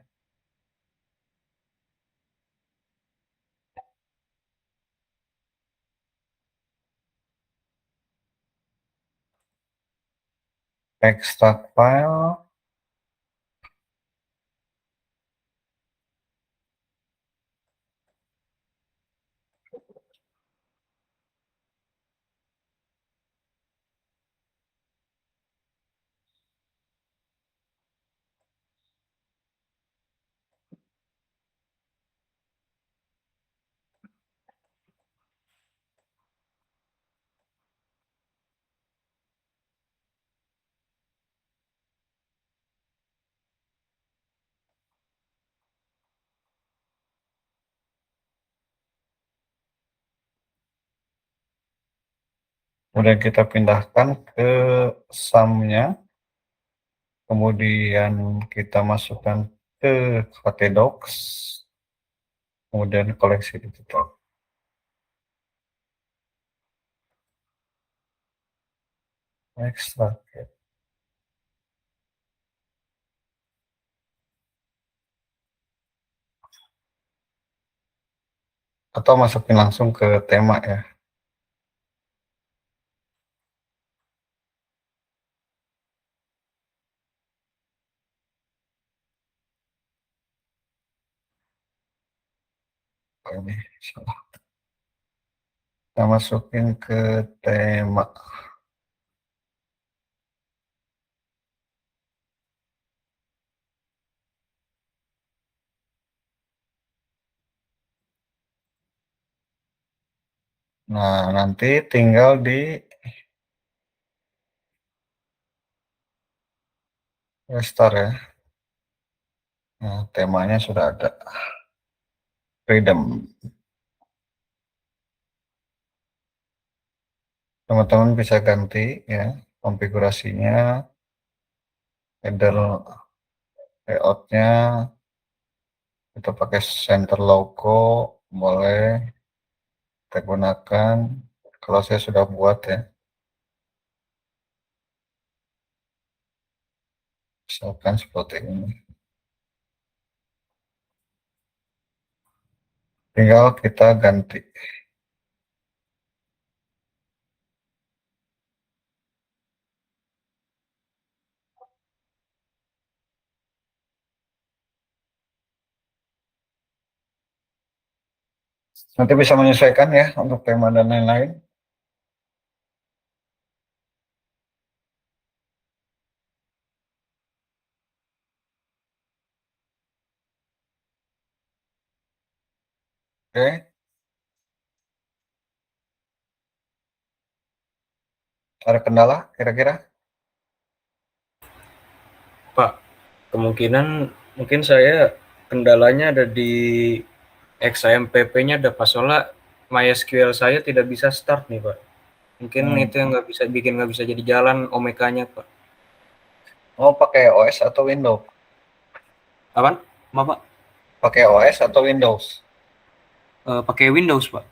Extract file. Kemudian kita pindahkan ke sum-nya. Kemudian kita masukkan ke ktdocs. Kemudian koleksi digital. Extract. Atau masukin langsung ke tema ya. Ini salah. Kita masukin ke tema. Nah, nanti tinggal di restart ya. Nah, temanya sudah ada. Freedom. Teman-teman bisa ganti ya konfigurasinya, header layoutnya, kita pakai center logo, boleh kita gunakan. Kalau saya sudah buat ya, misalkan seperti ini. Tinggal kita ganti. Nanti bisa menyesuaikan ya untuk tema dan lain-lain. Oke. Ada kendala kira-kira?
Pak, kemungkinan mungkin saya kendalanya ada di XAMPP-nya ada pas soalnya MySQL saya tidak bisa start nih Pak. Mungkin itu yang nggak bisa jadi jalan Omeka-nya Pak.
Oh, pakai OS atau Windows?
Apaan? Maaf Pak?
Pakai OS atau Windows?
Pakai Windows Pak.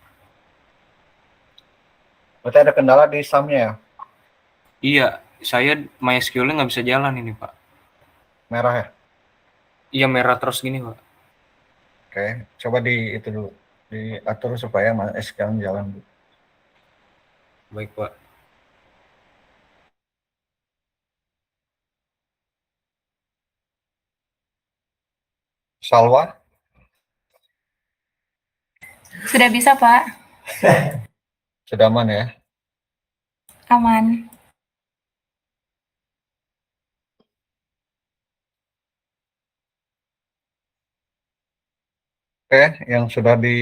Berarti ada kendala di sum-nya ya?
Iya, saya MySQL-nya nggak bisa jalan ini Pak.
Merah ya?
Iya merah terus gini Pak.
Oke, coba di itu dulu, diatur supaya SQL jalan dulu.
Baik Pak.
Salwa?
Sudah bisa, Pak.
Sudah aman ya?
Aman.
Oke, yang sudah di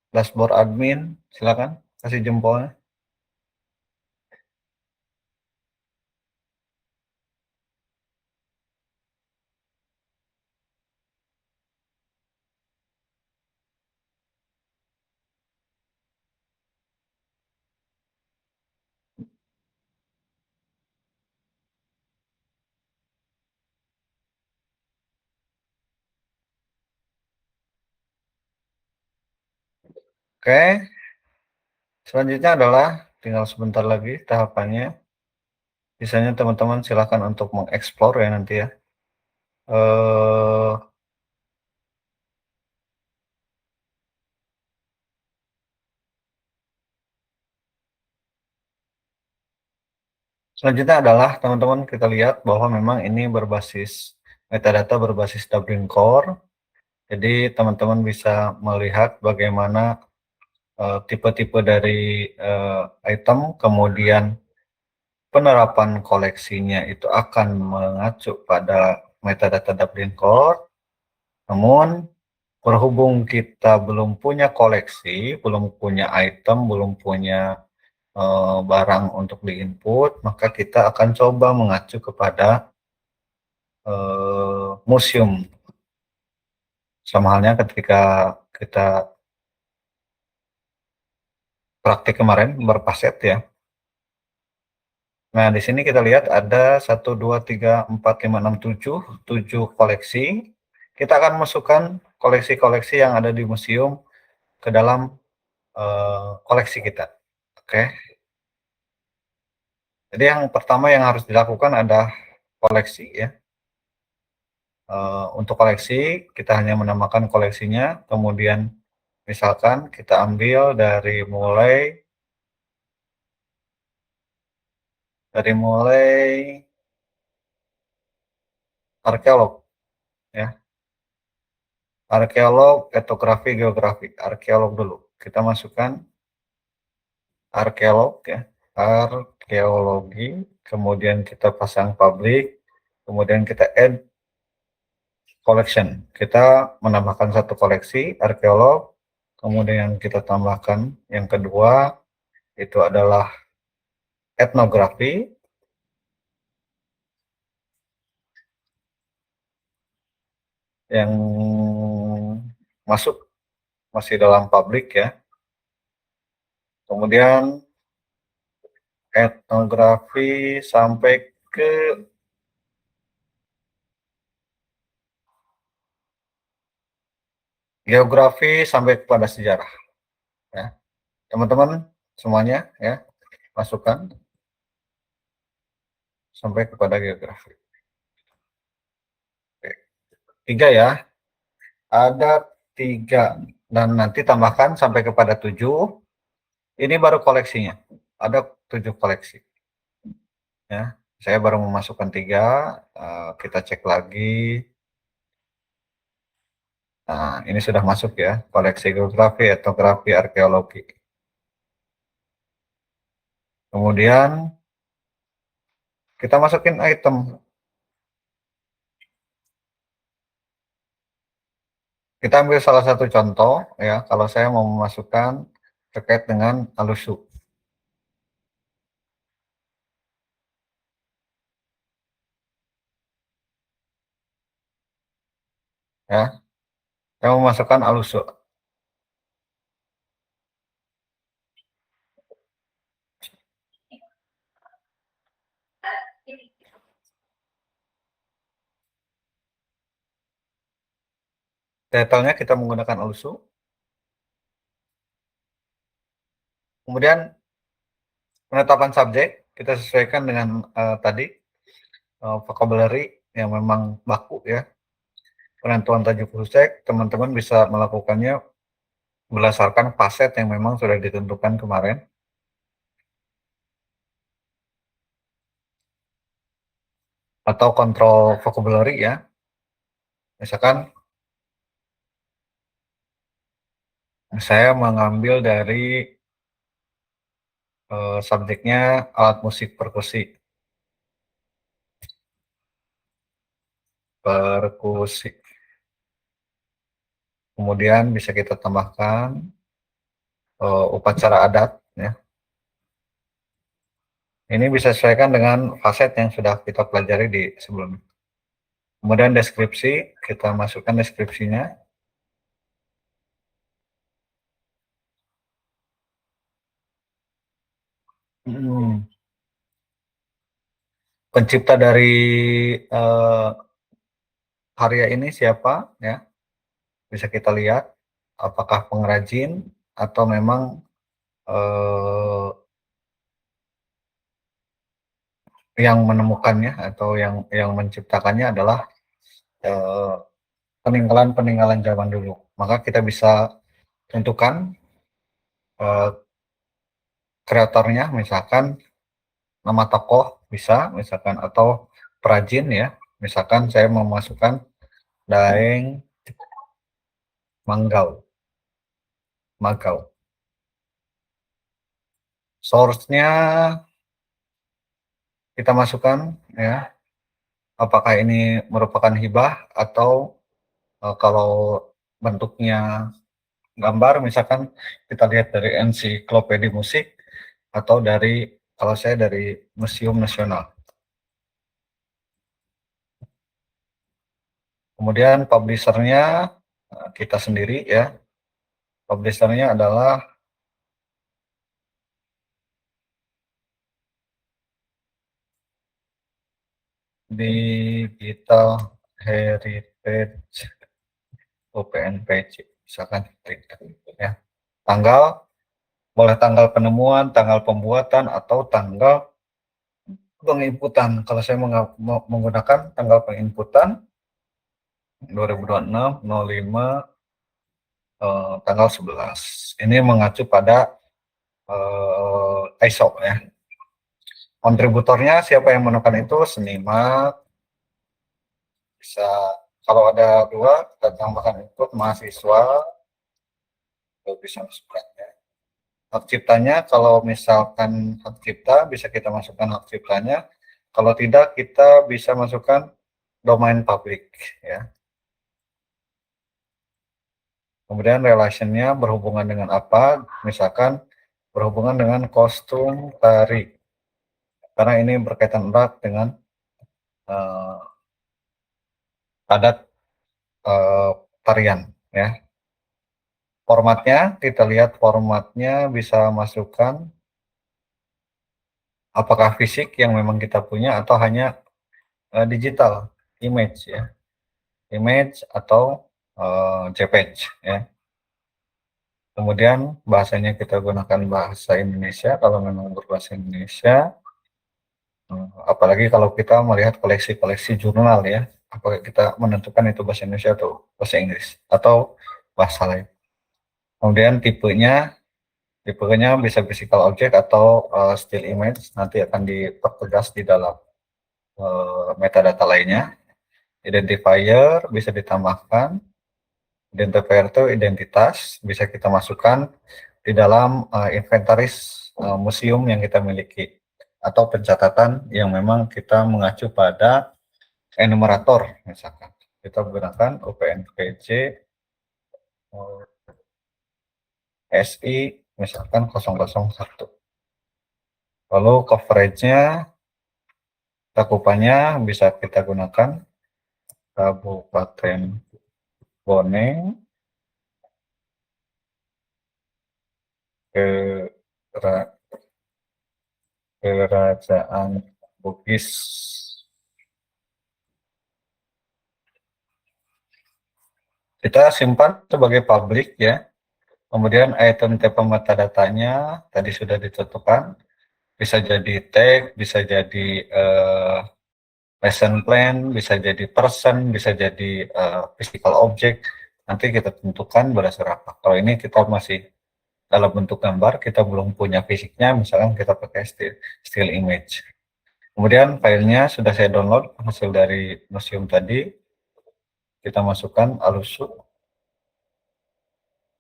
dashboard admin, silakan kasih jempolnya. Oke. Selanjutnya adalah tinggal sebentar lagi tahapannya. Sisanya teman-teman silakan untuk mengeksplor ya nanti ya. Selanjutnya adalah teman-teman kita lihat bahwa memang ini berbasis metadata berbasis Dublin Core. Jadi teman-teman bisa melihat bagaimana tipe-tipe dari item, kemudian penerapan koleksinya itu akan mengacu pada metadata Dublin Core. Namun berhubung kita belum punya koleksi, belum punya item, belum punya barang untuk diinput, maka kita akan coba mengacu kepada museum. Sama halnya ketika kita praktik kemarin berpaset ya. Nah, di sini kita lihat ada 1, 2, 3, 4, 5, 6, 7 koleksi. Kita akan masukkan koleksi-koleksi yang ada di museum ke dalam koleksi kita. Oke. Jadi yang pertama yang harus dilakukan adalah koleksi ya. Untuk koleksi, kita hanya menambahkan koleksinya, kemudian misalkan kita ambil dari mulai arkeolog ya. Arkeolog, etnografi, geografi. Arkeolog dulu. Kita masukkan arkeolog ya. Arkeologi, kemudian kita pasang public, kemudian kita add collection. Kita menambahkan satu koleksi arkeolog, kemudian kita tambahkan yang kedua itu adalah etnografi. Yang masuk masih dalam publik ya. Kemudian etnografi sampai ke geografi sampai kepada sejarah ya. Teman-teman semuanya ya, masukkan sampai kepada geografi. Oke. 3 ya. Ada 3 dan nanti tambahkan sampai kepada 7. Ini baru koleksinya. Ada 7 koleksi. Ya, saya baru memasukkan 3. Kita cek lagi. Nah, ini sudah masuk ya, koleksi geografi, etnografi, arkeologi. Kemudian kita masukin item. Kita ambil salah satu contoh ya, kalau saya mau memasukkan terkait dengan alusu. Ya, saya mau memasukkan alusu. Detailnya kita menggunakan alusu. Kemudian penetapan subjek kita sesuaikan dengan tadi vocabulary yang memang baku ya. Penentuan tajuk subjek teman-teman bisa melakukannya berdasarkan paset yang memang sudah ditentukan kemarin. Atau kontrol vocabulary ya. Misalkan saya mengambil dari subjeknya alat musik perkusi. Kemudian bisa kita tambahkan upacara adat ya. Ini bisa sesuaikan dengan faset yang sudah kita pelajari di sebelumnya. Kemudian deskripsi, kita masukkan deskripsinya. Pencipta dari karya ini siapa ya? Bisa kita lihat apakah pengrajin atau memang yang menemukannya atau yang menciptakannya adalah peninggalan-peninggalan zaman dulu. Maka kita bisa tentukan kreatornya, misalkan nama tokoh bisa, misalkan, atau perajin ya. Misalkan saya memasukkan Daeng Magau. Source-nya kita masukkan ya. Apakah ini merupakan hibah atau kalau bentuknya gambar, misalkan kita lihat dari ensiklopedia musik atau kalau saya dari Museum Nasional. Kemudian publisher-nya kita sendiri ya. Publisher-nya adalah Digital Heritage OPNPC, misalkan ya. Boleh tanggal penemuan, tanggal pembuatan, atau tanggal penginputan. Kalau saya menggunakan tanggal penginputan 2026 05 tanggal 11. Ini mengacu pada ISO ya. Kontributornya siapa yang menemukan itu? Seniman. Bisa, kalau ada 2, kita tambahkan input mahasiswa. Itu bisa masukkannya. Hak ciptanya, kalau misalkan hak cipta, bisa kita masukkan hak ciptanya. Kalau tidak, kita bisa masukkan domain public ya. Kemudian relationnya berhubungan dengan apa? Misalkan berhubungan dengan kostum tari, karena ini berkaitan erat dengan adat tarian ya. Formatnya, kita lihat formatnya bisa masukkan apakah fisik yang memang kita punya atau hanya digital image ya, image atau JPEG ya. Kemudian bahasanya kita gunakan bahasa Indonesia kalau memang berbahasa Indonesia. Apalagi kalau kita melihat koleksi-koleksi jurnal ya, apakah kita menentukan itu bahasa Indonesia atau bahasa Inggris atau bahasa lain. Kemudian tipenya bisa physical object atau still image, nanti akan dipertegas di dalam metadata lainnya. Identifier bisa ditambahkan. Identifier itu identitas, bisa kita masukkan di dalam inventaris museum yang kita miliki, atau pencatatan yang memang kita mengacu pada enumerator. Misalkan kita menggunakan OPNPC SI misalkan 001. Lalu coverage-nya, cakupannya bisa kita gunakan Kabupaten Bone, Kerajaan Bugis, kita simpan sebagai publik ya. Kemudian item tipe metadatanya tadi sudah ditentukan, bisa jadi tag, bisa jadi lesson plan, bisa jadi person, bisa jadi physical object. Nanti kita tentukan berdasarkan apa. Kalau ini kita masih dalam bentuk gambar, kita belum punya fisiknya, misalkan kita pakai still image. Kemudian filenya sudah saya download hasil dari museum tadi, kita masukkan alusu.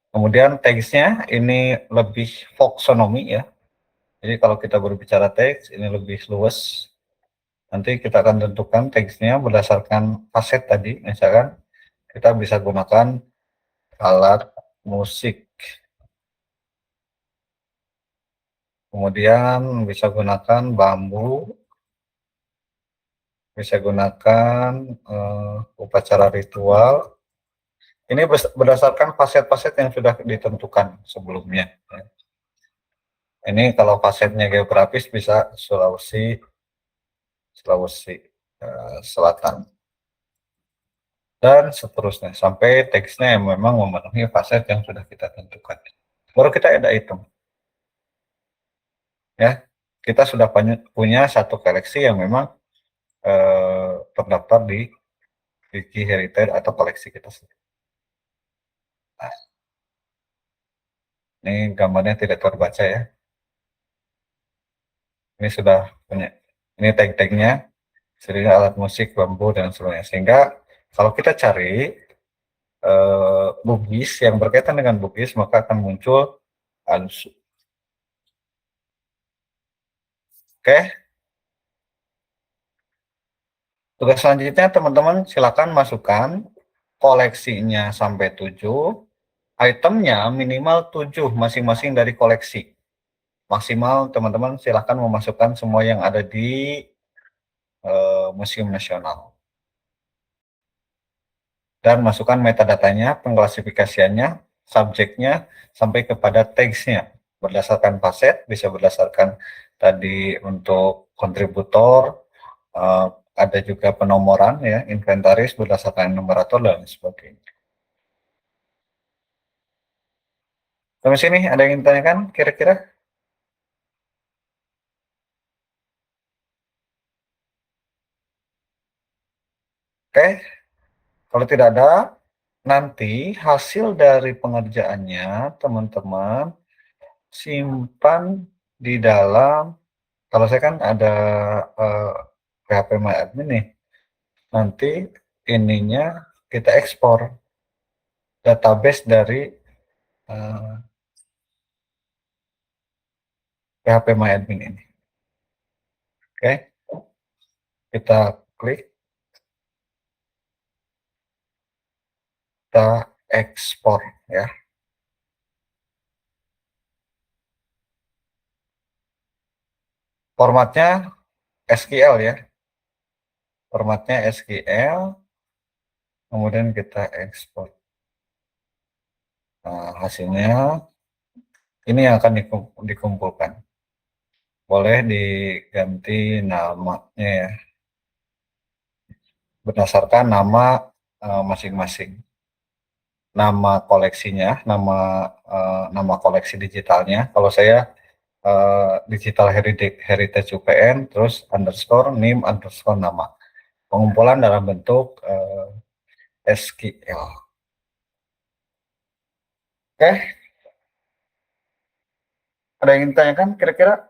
Kemudian teksnya ini lebih folksonomi ya. Jadi kalau kita berbicara teks ini lebih luas. Nanti kita akan tentukan teksnya berdasarkan faset tadi. Misalkan kita bisa gunakan alat musik. Kemudian bisa gunakan bambu. Bisa gunakan upacara ritual. Ini berdasarkan faset-faset yang sudah ditentukan sebelumnya. Ini kalau fasetnya geografis bisa Sulawesi Selatan. Dan seterusnya, sampai teksnya yang memang memenuhi faset yang sudah kita tentukan. baru kita ada item. Ya, kita sudah punya satu koleksi yang memang terdaftar di Wiki Heritage atau koleksi kita sendiri. Nah, ini gambarnya tidak terbaca ya. Ini sudah punya, ini tag-tagnya, sebenarnya alat musik, bambu, dan sebagainya. Sehingga kalau kita cari Bugis yang berkaitan dengan Bugis, maka akan muncul Ansu. Oke. Tugas selanjutnya teman-teman silakan masukkan koleksinya sampai 7, itemnya minimal 7 masing-masing dari koleksi. Maksimal teman-teman silakan memasukkan semua yang ada di Museum Nasional. Dan masukkan metadatanya, pengklasifikasiannya, subjeknya, sampai kepada tagsnya. Berdasarkan paset, bisa berdasarkan tadi untuk kontributor, ada juga penomoran ya, inventaris berdasarkan numerator dan sebagainya. Sampai sini ada yang ingin ditanyakan kira-kira? Oke, kalau tidak ada, nanti hasil dari pengerjaannya teman-teman simpan di dalam, kalau saya kan ada PHP MyAdmin nih, nanti ininya kita ekspor database dari PHP MyAdmin ini. Oke, kita klik, kita ekspor ya. Formatnya SQL ya. Formatnya SQL, kemudian kita ekspor. Nah, hasilnya ini yang akan dikumpulkan. Boleh diganti namanya ya, berdasarkan nama masing-masing. Nama koleksinya, nama koleksi digitalnya. Kalau saya Digital Heritage UPN, terus underscore NIM underscore nama. Pengumpulan dalam bentuk SQL. Oke. Ada yang ingin ditanyakan kira-kira?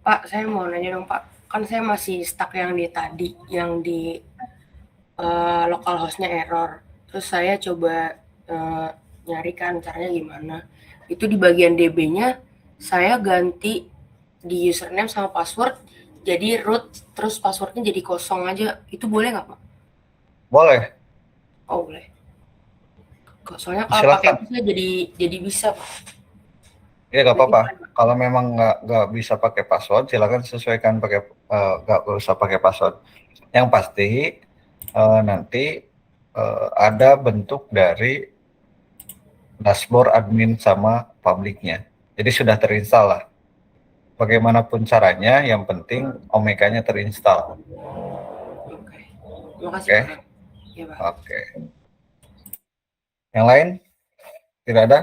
Pak, saya mau nanya dong Pak. Kan saya masih stuck yang di tadi, yang di localhost-nya error. Terus saya coba nyarikan caranya gimana. Itu di bagian DB-nya saya ganti di username sama password jadi root, terus passwordnya jadi kosong aja. Itu boleh nggak Pak?
Boleh.
Oh boleh. Soalnya kalau pakai itu jadi bisa Pak.
Ya nggak apa-apa. Kalau memang nggak bisa pakai password, silakan sesuaikan pakai nggak usah pakai password. Yang pasti nanti ada bentuk dari dashboard admin sama publiknya. Jadi sudah terinstall lah. Bagaimanapun caranya, yang penting Omeka-nya terinstall.
Oke. Terima kasih
Oke.
Pak. Ya, Pak.
Oke. Yang lain? Tidak ada?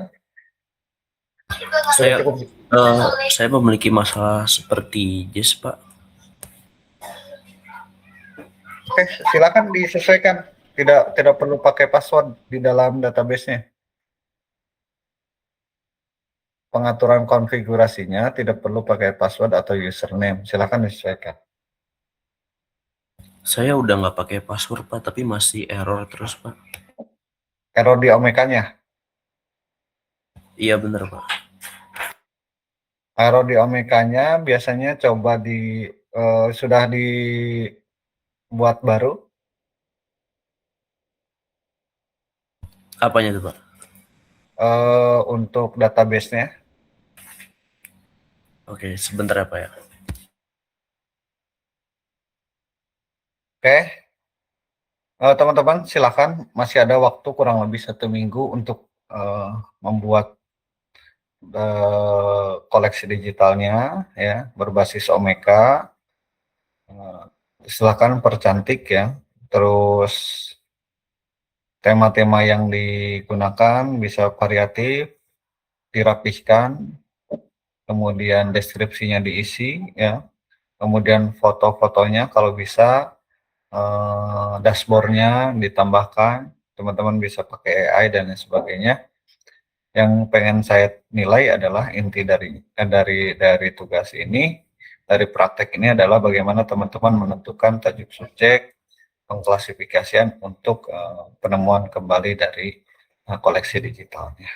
Saya memiliki masalah seperti Jess, Pak.
Oke, silakan disesuaikan. Tidak perlu pakai password di dalam database-nya. Pengaturan konfigurasinya tidak perlu pakai password atau username. Silakan disesuaikan.
Saya udah nggak pakai password, Pak, tapi masih error terus, Pak.
Error di Omeka-nya?
Iya, bener, Pak.
Error di Omeka-nya biasanya coba sudah dibuat baru.
Apanya itu, Pak?
Untuk database-nya.
Oke, sebentar ya, Pak ya.
Oke. Teman-teman silakan, masih ada waktu kurang lebih 1 minggu untuk membuat koleksi digitalnya ya berbasis Omeka. Silakan percantik ya, terus tema-tema yang digunakan bisa variatif, dirapihkan, kemudian deskripsinya diisi, ya. Kemudian foto-fotonya kalau bisa, dashboard-nya ditambahkan, teman-teman bisa pakai AI dan lain sebagainya. Yang pengen saya nilai adalah inti dari tugas ini, dari praktek ini adalah bagaimana teman-teman menentukan tajuk subjek, pengklasifikasian untuk penemuan kembali dari koleksi digitalnya.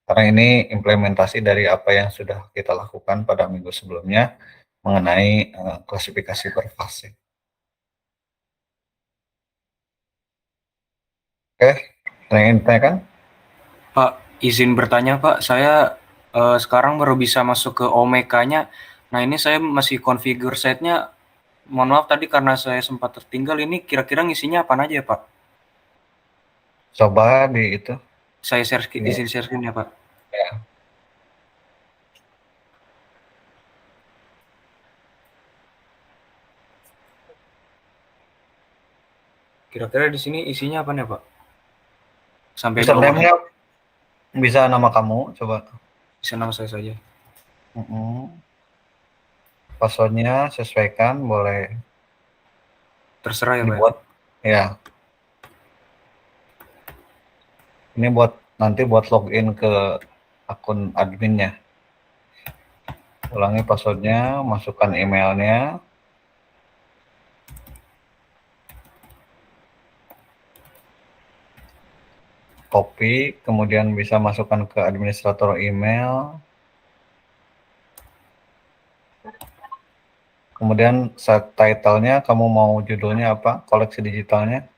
Karena ini implementasi dari apa yang sudah kita lakukan pada minggu sebelumnya mengenai klasifikasi berfase. Oke, ada yang ingin ditanyakan?
Pak, izin bertanya Pak, saya sekarang baru bisa masuk ke Omeka-nya. Nah ini saya masih configure setnya. Mohon maaf tadi karena saya sempat tertinggal. Ini kira-kira ngisinya apa aja ya Pak?
Coba di itu.
Saya izin share screen ya Pak.
Ya.
Kira-kira di sini isinya apa nih Pak? Sampai
Username-nya bisa nama kamu, coba.
Bisa nama saya saja.
Password-nya sesuaikan, boleh.
Terserah ya Pak.
Buat, ya. Ini buat nanti buat login ke akun adminnya. Ulangi passwordnya, masukkan emailnya. Copy, kemudian bisa masukkan ke administrator email. Kemudian title-nya kamu mau judulnya apa? Koleksi digitalnya?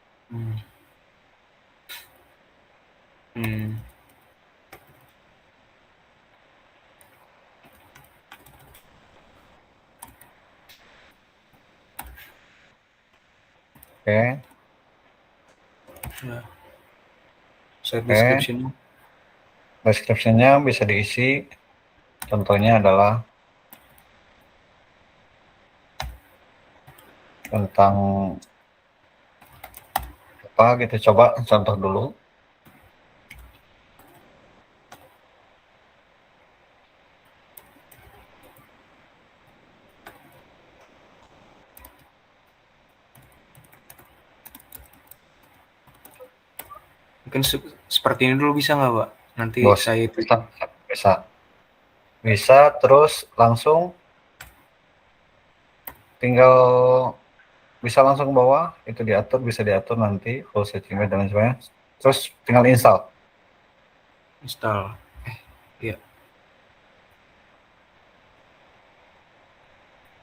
Oke.
Ya. Set description.
Description-nya bisa diisi. Contohnya adalah tentang apa gitu, coba contoh dulu.
Mungkin seperti ini dulu bisa nggak Pak? Nanti saya itu
bisa terus langsung tinggal bisa langsung ke bawah, itu diatur, bisa diatur nanti full setting dan lain sebagainya. Terus tinggal install.
Iya.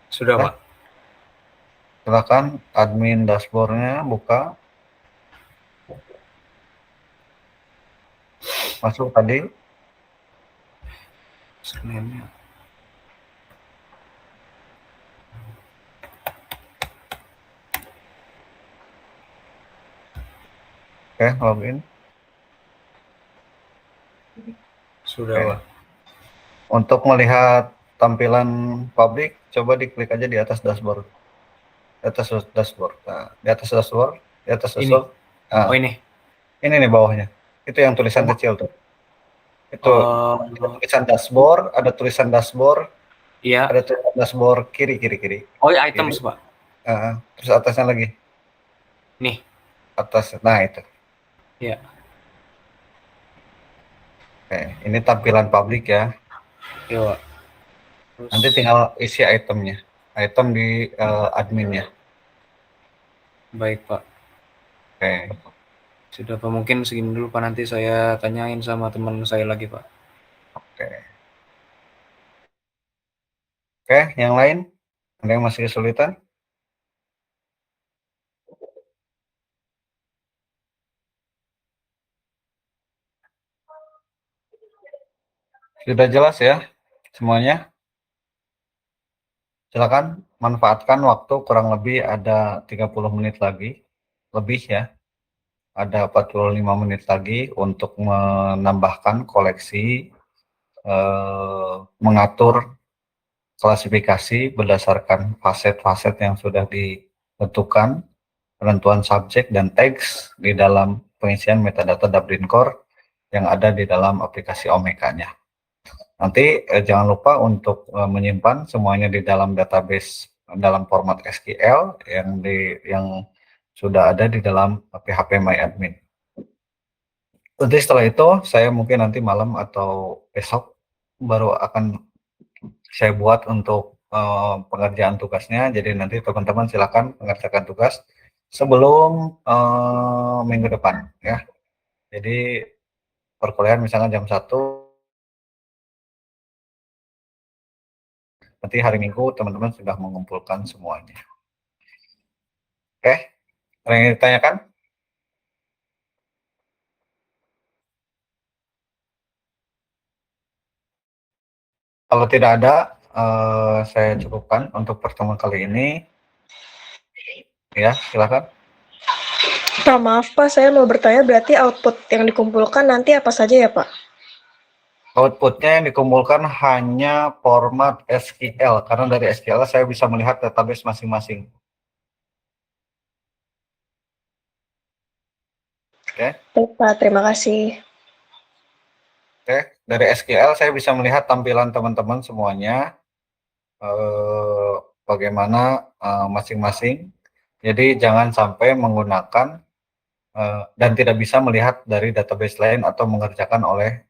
Sudah Pak.
Silakan admin dashboard-nya buka. Masuk tadi.
Sebenarnya.
Oke, login.
Sudah Pak.
Untuk melihat tampilan publik, coba diklik aja di atas dashboard. Di atas dashboard. Nah, di atas dashboard, di atas dashboard.
Nah, oh ini.
Ini nih bawahnya. Itu yang tulisan kecil tuh. Itu ada tulisan dashboard, ada tulisan dashboard.
Iya.
Ada tulisan dashboard kiri.
Oh, ya, items Pak.
Terus atasnya lagi.
Nih.
Atas. Nah, itu.
Iya.
Oke, ini tampilan publik ya.
Iya Pak.
Nanti tinggal isi itemnya. Item di adminnya.
Baik Pak.
Oke.
Sudah Pak, mungkin segini dulu Pak, nanti saya tanyain sama teman saya lagi Pak.
Oke, yang lain? Ada yang masih kesulitan? Sudah jelas ya semuanya? Silakan manfaatkan waktu, kurang lebih ada 30 menit lagi. Lebih ya. Ada 45 menit lagi untuk menambahkan koleksi, mengatur klasifikasi berdasarkan faset-faset yang sudah ditentukan, penentuan subjek dan teks di dalam pengisian metadata Dublin Core yang ada di dalam aplikasi Omeka-nya. Nanti jangan lupa untuk menyimpan semuanya di dalam database dalam format SQL yang sudah ada di dalam PHP MyAdmin. Nanti setelah itu saya mungkin nanti malam atau besok baru akan saya buat untuk pengerjaan tugasnya. Jadi nanti teman-teman silakan mengerjakan tugas sebelum minggu depan ya. Jadi perkuliahan misalnya jam 1, nanti hari Minggu teman-teman sudah mengumpulkan semuanya. Oke, ada yang ditanyakan? Kalau tidak ada, saya cukupkan untuk pertemuan kali ini. Ya, silakan.
Pak, maaf Pak, saya mau bertanya, berarti output yang dikumpulkan nanti apa saja ya Pak?
Outputnya yang dikumpulkan hanya format SQL, karena dari SQL saya bisa melihat database masing-masing. Oke.
Baik Pak, terima kasih.
Oke, dari SQL saya bisa melihat tampilan teman-teman semuanya, bagaimana masing-masing. Jadi jangan sampai menggunakan dan tidak bisa melihat dari database lain atau mengerjakan oleh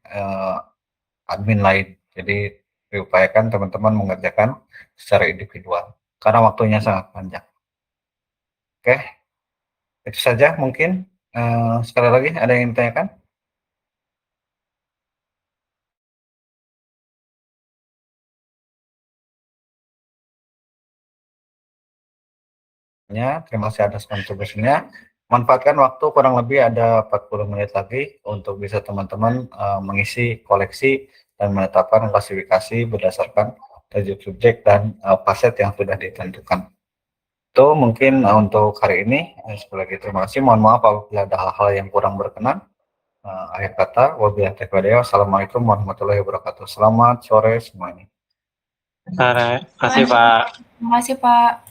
admin lain. Jadi diupayakan teman-teman mengerjakan secara individual karena waktunya sangat panjang. Oke, itu saja mungkin. Sekali lagi ada yang ditanyakan? Terima kasih atas kontribusinya. Manfaatkan waktu kurang lebih ada 40 menit lagi untuk bisa teman-teman mengisi koleksi dan menetapkan klasifikasi berdasarkan subjek dan paset yang sudah ditentukan. Itu mungkin untuk hari ini. Sekali lagi terima kasih. Mohon maaf apabila ada hal-hal yang kurang berkenan. Akhir kata, wabillahi taufiq wal hidayah. Wassalamualaikum warahmatullahi wabarakatuh. Selamat sore semuanya.
Terima kasih Pak.
Terima kasih Pak.